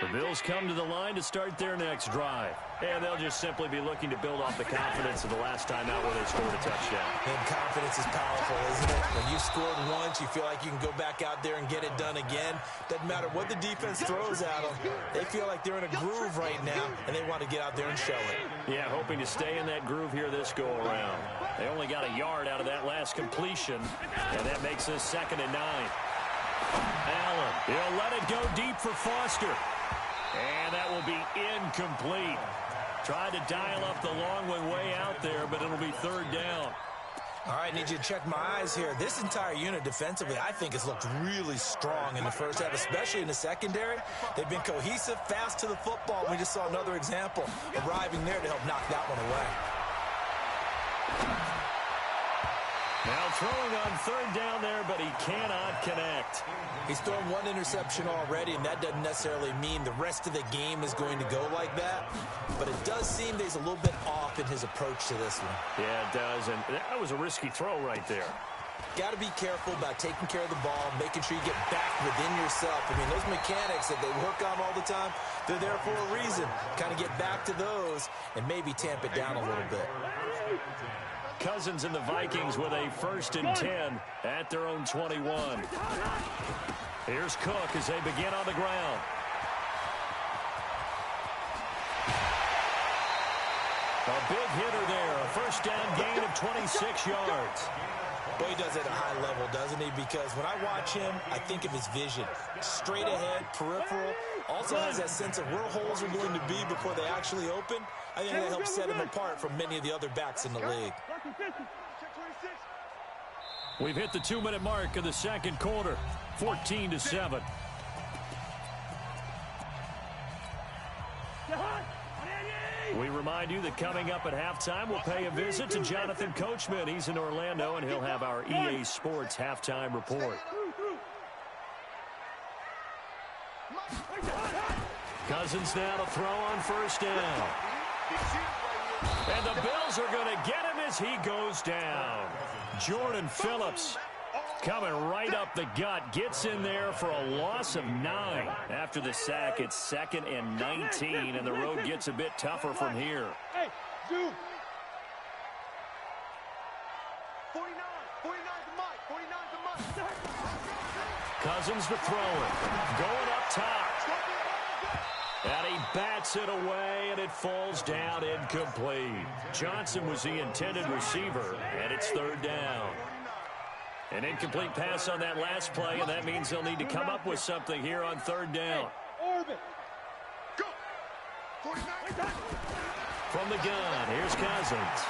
The Bills come to the line to start their next drive. And they'll just simply be looking to build off the confidence of the last time out where they scored a touchdown. And confidence is powerful, isn't it? When you scored once, you feel like you can go back out there and get it done again. Doesn't matter what the defense throws at them. They feel like they're in a groove right now, and they want to get out there and show it. Yeah, hoping to stay in that groove here this go-around. They only got a yard out of that last completion, and that makes this 2nd and 9. Allen, he'll let it go deep for Foster. And that will be incomplete. Tried to dial up the long one way out there, but it'll be 3rd down. All right, need you to check my eyes here. This entire unit defensively, I think, has looked really strong in the first half, especially in the secondary. They've been cohesive, fast to the football. We just saw another example arriving there to help knock that one away. Now throwing on 3rd down there, but he cannot connect. He's thrown 1 interception already, and that doesn't necessarily mean the rest of the game is going to go like that. But it does seem that he's a little bit off in his approach to this one. Yeah, it does, and that was a risky throw right there. Got to be careful about taking care of the ball, making sure you get back within yourself. I mean, those mechanics that they work on all the time, they're there for a reason. Kind of get back to those and maybe tamp it down a little bit. Cousins and the Vikings with a 1st and 10 at their own 21. Here's Cook as they begin on the ground. A big hitter there, a 1st down gain of 26 yards. Boy, he does it at a high level, doesn't he? Because when I watch him, I think of his vision. Straight ahead, peripheral. Also has that sense of where holes are going to be before they actually open. I think that helps set him apart from many of the other backs in the league. We've hit the 2-minute mark of the 2nd quarter. 14-7. We remind you that coming up at halftime, we'll pay a visit to Jonathan Coachman. He's in Orlando, and he'll have our EA Sports halftime report. Cousins now to throw on first down. And the Bills are going to get him as he goes down. Jordan Phillips coming right up the gut. Gets in there for a loss of 9. After the sack, it's 2nd and 19, and the road gets a bit tougher from here. Hey, Zoom. 49 to Mike. 49 to Mike. Cousins to throw it. Going up top. And he bats it away, and it falls down incomplete. Johnson was the intended receiver, and it's 3rd down. An incomplete pass on that last play, and that means they'll need to come up with something here on 3rd down. From the gun, here's Cousins.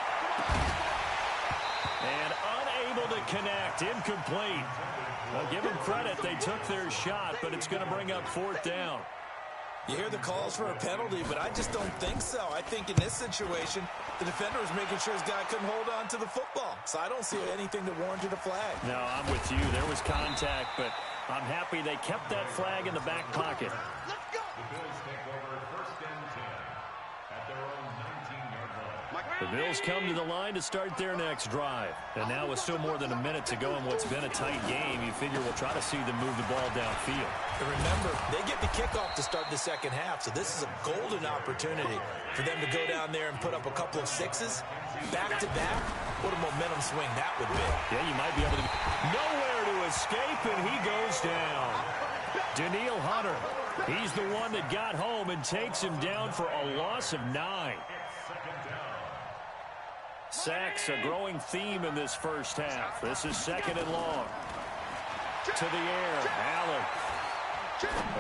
And unable to connect, incomplete. Well, give them credit, they took their shot, but it's going to bring up 4th down. You hear the calls for a penalty, but I just don't think so. I think in this situation, the defender was making sure his guy couldn't hold on to the football. So I don't see anything that warranted a flag. No, I'm with you. There was contact, but I'm happy they kept that flag in the back pocket. Let's go. The Bills take over 1st and 10 at their own 19-yard line. The Bills come to the line to start their next drive. And now with still more than a minute to go in what's been a tight game, you figure we'll try to see them move the ball downfield. And remember, they get the kickoff to start the second half, so this is a golden opportunity for them to go down there and put up a couple of 6s back-to-back. What a momentum swing that would be. Yeah, you might be able to. Nowhere to escape, and he goes down. Daniil Hunter, he's the one that got home and takes him down for a loss of 9. Sacks, a growing theme in this first half. This is 2nd and long. To the air, Allen.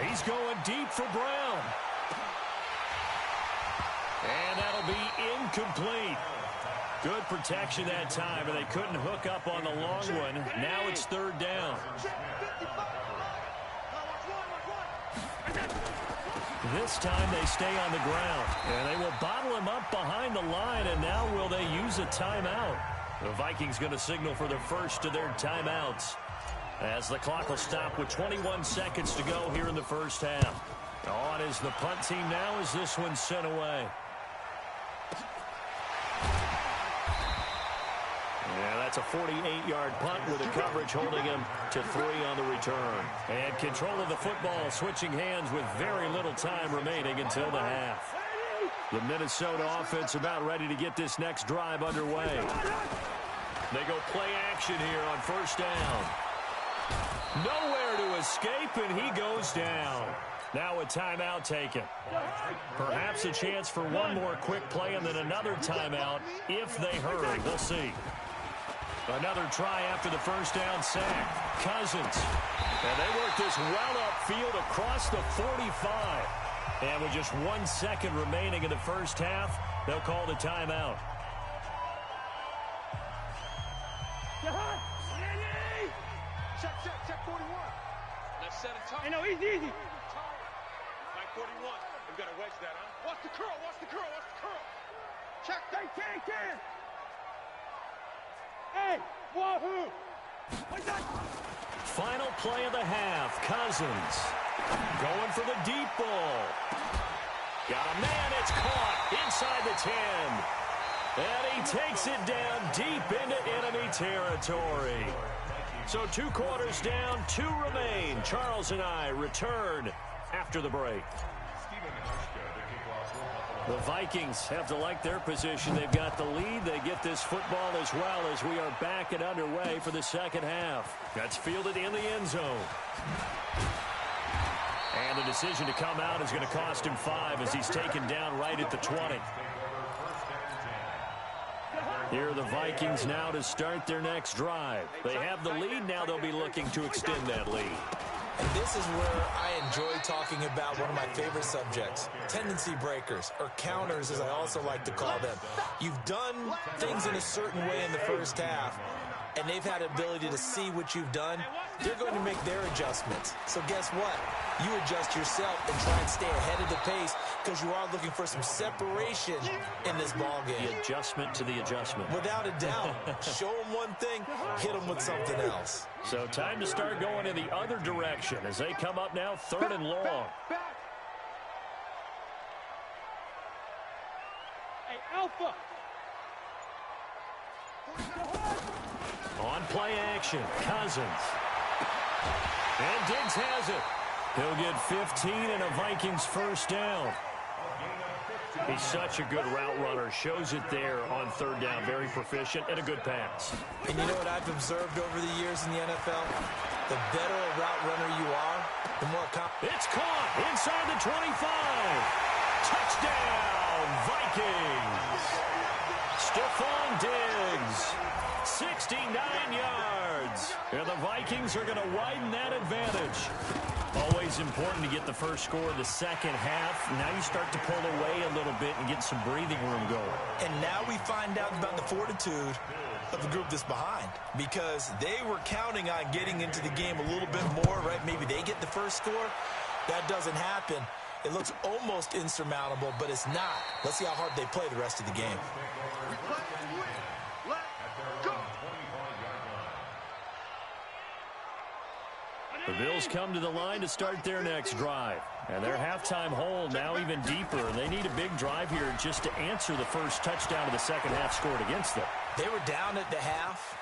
He's going deep for Brown. And that'll be incomplete. Good protection that time, and they couldn't hook up on the long one. Now it's 3rd down. This time they stay on the ground, and they will bottle him up behind the line, and now will they use a timeout? The Vikings going to signal for the first of their timeouts as the clock will stop with 21 seconds to go here in the first half. On is the punt team now as this one's sent away. Yeah, that's a 48-yard punt with the coverage holding him to 3 on the return. And control of the football switching hands with very little time remaining until the half. The Minnesota offense about ready to get this next drive underway. They go play action here on first down. Nowhere to escape, and he goes down. Now a timeout taken. Perhaps a chance for one more quick play and then another timeout if they hurry. We'll see. Another try after the first down sack. Cousins. And they work this well upfield across the 45. And with just 1 second remaining in the first half, they'll call the timeout. Check 41. Let's set a time. Hey, no, easy. 9:41. We've got to wedge that, huh? Watch the curl. Check. Can. Hey, wahoo! Final play of the half. Cousins going for the deep ball. Got a man. It's caught inside the 10. And he takes it down deep into enemy territory. So 2 quarters down, 2 remain. Charles and I return after the break. The Vikings have to like their position. They've got the lead. They get this football as well as we are back and underway for the second half. That's fielded in the end zone. And the decision to come out is going to cost him 5 as he's taken down right at the 20. Here are the Vikings now to start their next drive. They have the lead. Now they'll be looking to extend that lead. And this is where I enjoy talking about one of my favorite subjects, tendency breakers, or counters as I also like to call them. You've done things in a certain way in the first half, and they've had the ability to see what you've done, they're going to make their adjustments. So guess what? You adjust yourself and try and stay ahead of the pace because you are looking for some separation in this ball game. The adjustment to the adjustment. Without a doubt. Show them one thing, hit them with something else. So time to start going in the other direction as they come up now 3rd and long. Hey, Alpha. On play action, Cousins. And Diggs has it. He'll get 15 and a Vikings first down. He's such a good route runner. Shows it there on 3rd down. Very proficient and a good pass. And you know what I've observed over the years in the NFL? The better a route runner you are, the more it's caught inside the 25. Touchdown, Vikings. Stephon Diggs. 69 yards. And the Vikings are going to widen that advantage. Always important to get the first score of the second half. Now you start to pull away a little bit and get some breathing room going. And now we find out about the fortitude of the group that's behind, because they were counting on getting into the game a little bit more, right? Maybe they get the first score. That doesn't happen. It looks almost insurmountable, but it's not. Let's see how hard they play the rest of the game. The Bills come to the line to start their next drive. And their halftime hole now even deeper. And they need a big drive here just to answer the first touchdown of the second half scored against them. They were down at the half.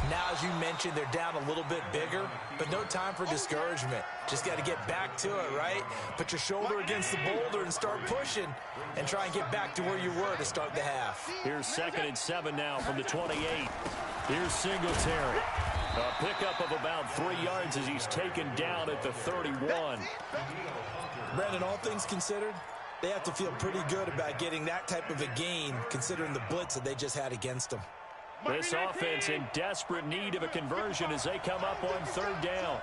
Now, as you mentioned, they're down a little bit bigger, but no time for discouragement. Just got to get back to it, right? Put your shoulder against the boulder and start pushing and try and get back to where you were to start the half. Here's 2nd and 7 now from the 28. Here's Singletary. A pickup of about 3 yards as he's taken down at the 31. Brandon, all things considered, they have to feel pretty good about getting that type of a gain considering the blitz that they just had against them. This offense in desperate need of a conversion as they come up on 3rd down.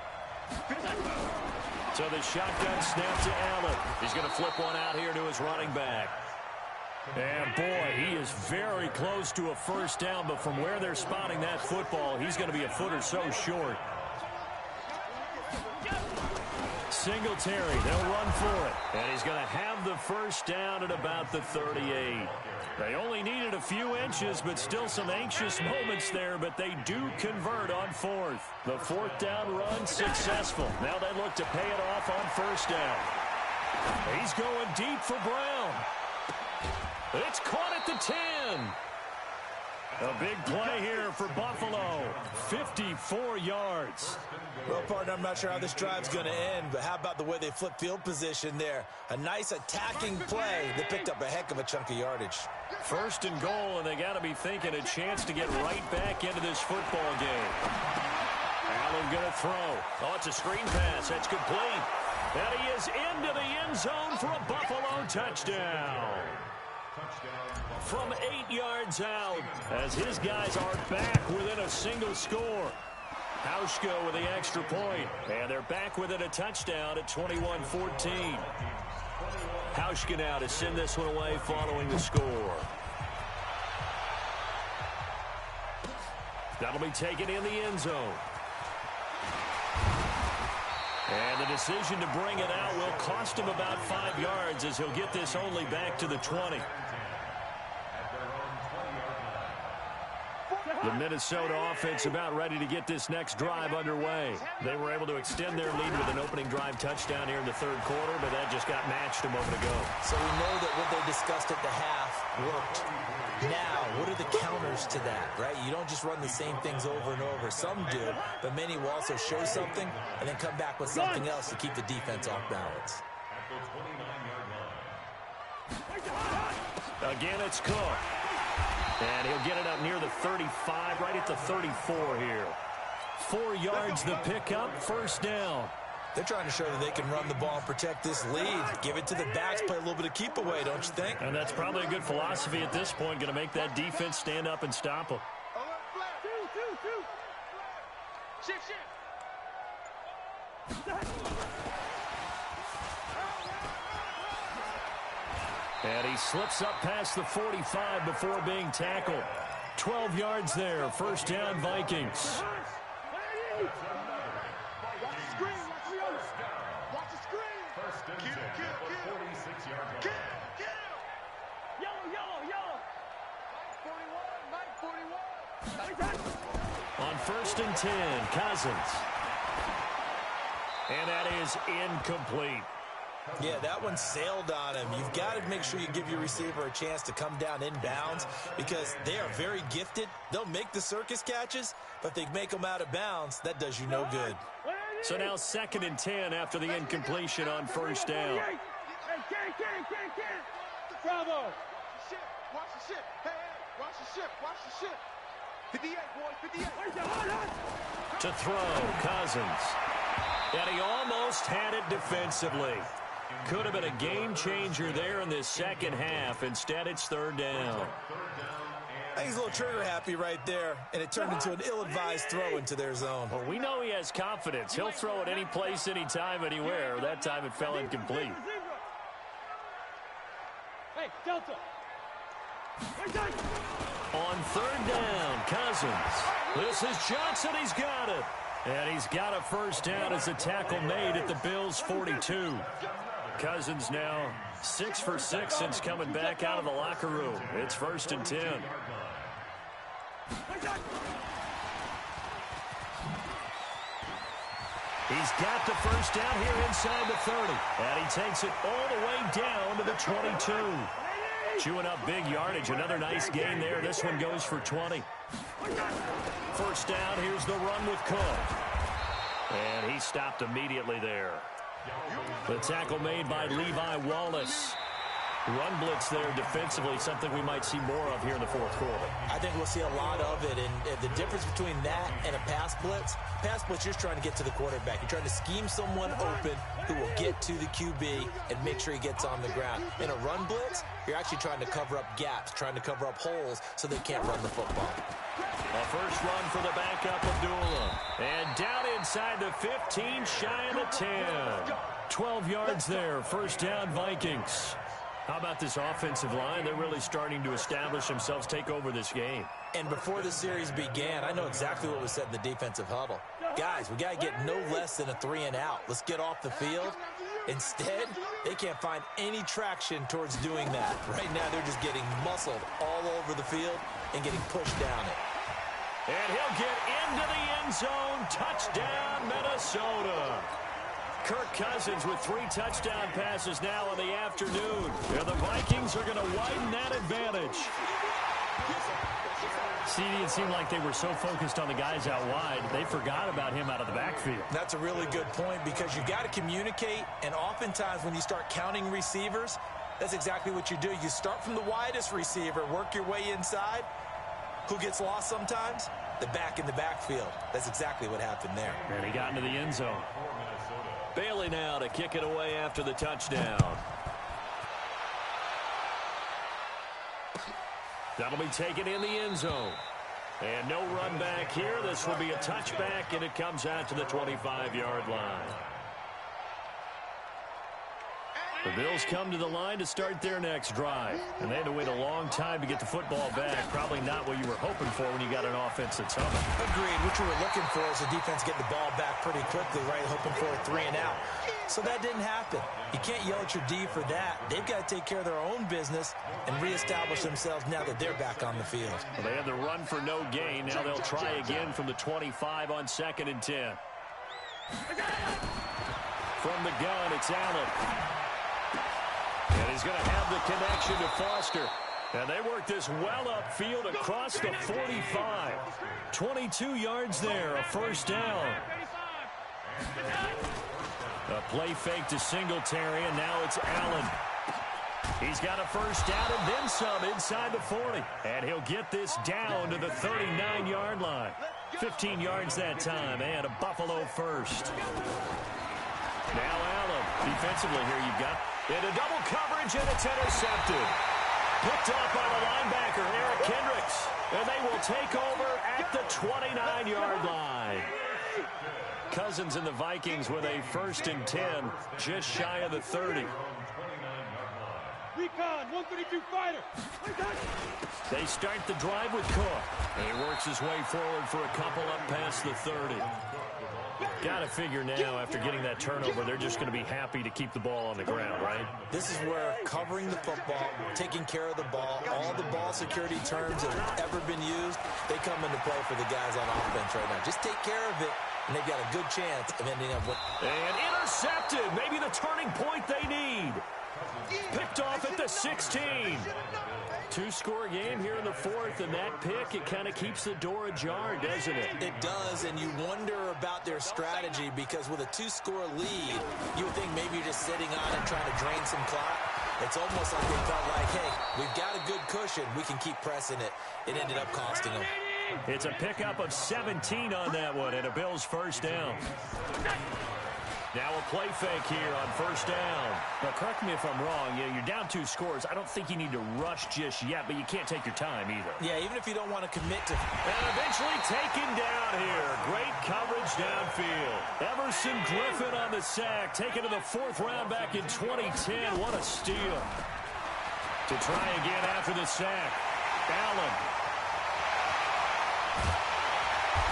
So the shotgun snap to Allen. He's going to flip one out here to his running back. And boy, he is very close to a first down, but from where they're spotting that football, he's going to be a foot or so short. Singletary, they'll run for it. And he's going to have the first down at about the 38. They only needed a few inches, but still some anxious moments there, but they do convert on 4th. The 4th down run successful. Now they look to pay it off on 1st down. He's going deep for Brown. It's caught at the 10. A big play here for Buffalo. 54 yards. Well, partner, I'm not sure how this drive's going to end, but how about the way they flip field position there? A nice attacking play that picked up a heck of a chunk of yardage. 1st and goal, and they got to be thinking a chance to get right back into this football game. Allen going to throw. Oh, it's a screen pass. That's complete. And he is into the end zone for a Buffalo touchdown. From 8 yards out, as his guys are back within a single score. Hauschka with the extra point, and they're back within a touchdown at 21-14. Hauschka now to send this one away following the score. That'll be taken in the end zone. And the decision to bring it out will cost him about 5 yards as he'll get this only back to the 20. The Minnesota offense about ready to get this next drive underway. They were able to extend their lead with an opening drive touchdown here in the 3rd quarter, but that just got matched a moment ago. So we know that what they discussed at the half worked. Now, what are the counters to that, right? You don't just run the same things over and over. Some do, but many will also show something and then come back with something else to keep the defense off balance. Again, it's Cook. And he'll get it up near the 35, right at the 34 here. 4 yards the pickup, 1st down. They're trying to show that they can run the ball and protect this lead. Give it to the backs, play a little bit of keep away, don't you think? And that's probably a good philosophy at this point, going to make that defense stand up and stop them. And he slips up past the 45 before being tackled. 12 yards there. First down, Vikings. Watch the screen. Watch the screen. First and 10 at the 46-yard line. Yellow. Mike 41. On first and 10, Cousins. And that is incomplete. Yeah, that one sailed on him. You've got to make sure you give your receiver a chance to come down inbounds because they are very gifted. They'll make the circus catches, but if they make them out of bounds, that does you no good. So now second and 10 after the incompletion on first down. Hey, Bravo. Watch the ship. Hey, watch the ship. 58, boys, 58. To throw, Cousins. And he almost had it defensively. Could have been a game changer there in this second half. Instead, it's third down. I think he's a little trigger happy right there, and it turned into an ill-advised throw into their zone. Well, we know he has confidence. He'll throw it any place, anytime, anywhere. That time it fell incomplete. Hey, Delta. On third down, Cousins. This is Johnson. He's got it. And he's got a first down as a tackle made at the Bills' 42. Cousins now 6 for 6 since coming back out of the locker room. It's first and 10. He's got the first down here inside the 30. And he takes it all the way down to the 22. Chewing up big yardage. Another nice gain there. This one goes for 20. First down. Here's the run with Cook. And he stopped immediately there. The tackle made by Levi Wallace. Run blitz there defensively, something we might see more of here in the fourth quarter. I think we'll see a lot of it, and the difference between that and a pass blitz, you're just trying to get to the quarterback. You're trying to scheme someone open who will get to the QB and make sure he gets on the ground. In a run blitz, you're actually trying to cover up gaps, trying to cover up holes so they can't run the football. A first run for the backup, Abdullah. And down inside the 15, shy of the 10. 12 yards there, first down, Vikings. How about this offensive line? They're really starting to establish themselves, take over this game. And before the series began, I know exactly what was said in the defensive huddle. Guys, we got to get no less than a 3-and-out. Let's get off the field. Instead, they can't find any traction towards doing that. Right now, they're just getting muscled all over the field and getting pushed down it. And he'll get into the end zone. Touchdown, Minnesota. Kirk Cousins with 3 touchdown passes now in the afternoon. And the Vikings are going to widen that advantage. See, it seemed like they were so focused on the guys out wide, they forgot about him out of the backfield. That's a really good point because you got to communicate, and oftentimes when you start counting receivers, that's exactly what you do. You start from the widest receiver, work your way inside. Who gets lost sometimes? The back in the backfield. That's exactly what happened there. And he got into the end zone. Bailey now to kick it away after the touchdown. That'll be taken in the end zone. And no run back here. This will be a touchback, and it comes out to the 25-yard line. The Bills come to the line to start their next drive. And they had to wait a long time to get the football back. Probably not what you were hoping for when you got an offense that's humming. Agreed. What you were looking for is the defense getting the ball back pretty quickly, right? Hoping for a 3-and-out. So that didn't happen. You can't yell at your D for that. They've got to take care of their own business and reestablish themselves now that they're back on the field. Well, they had the run for no gain. Now they'll try again from the 25 on 2nd and 10. From the gun, it's Allen. And he's going to have the connection to Foster. And they work this well upfield across the 45. 22 yards there, a first down. A play fake to Singletary, and now it's Allen. He's got a first down and then some inside the 40. And he'll get this down to the 39-yard line. 15 yards that time, and a Buffalo first. Now Allen, defensively here you've got into double coverage, and it's intercepted. Picked up by the linebacker, Eric Kendricks. And they will take over at the 29-yard line. Cousins and the Vikings with a 1st and 10, just shy of the 30. Recon, 132 fighter. They start the drive with Cook. And he works his way forward for a couple up past the 30. Got to figure now, after getting that turnover, they're just going to be happy to keep the ball on the ground, right? This is where covering the football, taking care of the ball, all the ball security terms that have ever been used, they come into play for the guys on offense right now. Just take care of it, and they've got a good chance of ending up with... And intercepted. Maybe the turning point they need. Picked off at the 16. Two-score game here in the fourth, and that pick, it kind of keeps the door ajar, doesn't it? It does, and you wonder about their strategy because with a two-score lead, you would think maybe you're just sitting on it trying to drain some clock. It's almost like they felt like, hey, we've got a good cushion. We can keep pressing it. It ended up costing them. It's a pickup of 17 on that one, and a Bills first down. Now a play fake here on first down. Now, correct me if I'm wrong. Yeah, you're down 2 scores. I don't think you need to rush just yet, but you can't take your time either. Yeah, even if you don't want to commit to... And eventually taken down here. Great coverage downfield. Everson Griffin on the sack, taken to the 4th round back in 2010. What a steal. To try again after the sack. Allen.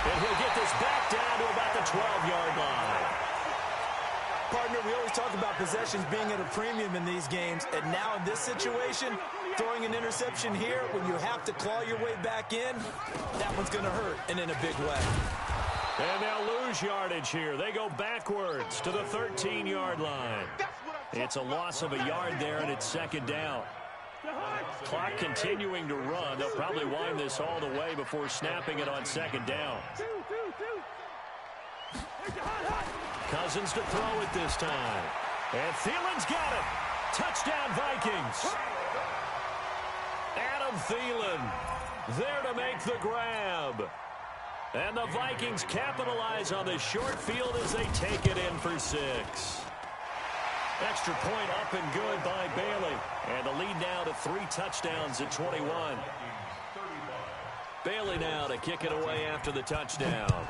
And he'll get this back down to about the 12-yard line. Partner, we always talk about possessions being at a premium in these games, and now in this situation, throwing an interception here when you have to claw your way back in, that one's going to hurt, and in a big way. And they'll lose yardage here. They go backwards to the 13-yard line. It's a loss of a yard there, and it's second down. Clock continuing to run. They'll probably wind this all the way before snapping it on second down. Cousins to throw it this time. And Thielen's got it. Touchdown, Vikings. Adam Thielen there to make the grab. And the Vikings capitalize on the short field as they take it in for 6. Extra point up and good by Bailey. And the lead now to 3 touchdowns at 21. Bailey now to kick it away after the touchdown.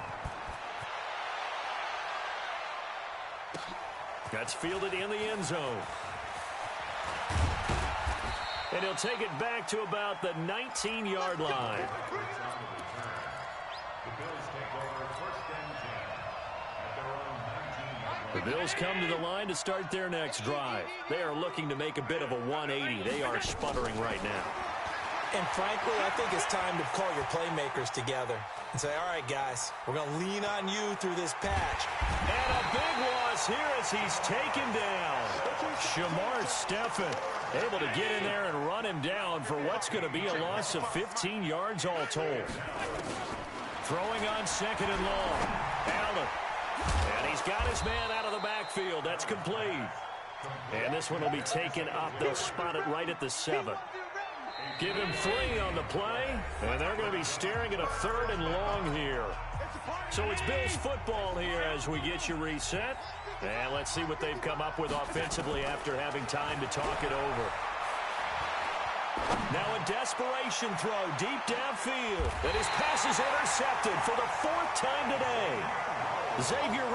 That's fielded in the end zone. And he'll take it back to about the 19-yard line. The Bills come to the line to start their next drive. They are looking to make a bit of a 180. They are sputtering right now. And frankly, I think it's time to call your playmakers together and say, all right, guys, we're going to lean on you through this patch. And a big loss here as he's taken down. Shamar Stephen able to get in there and run him down for what's going to be a loss of 15 yards all told. Throwing on second and long. Allen. And he's got his man out of the backfield. That's complete. And this one will be taken up. They'll spot it right at the 7. Give him 3 on the play, and they're going to be staring at a 3rd and long here. So it's Bills football here as we get you reset. And let's see what they've come up with offensively after having time to talk it over. Now a desperation throw deep downfield. And his pass is intercepted for the 4th time today. Xavier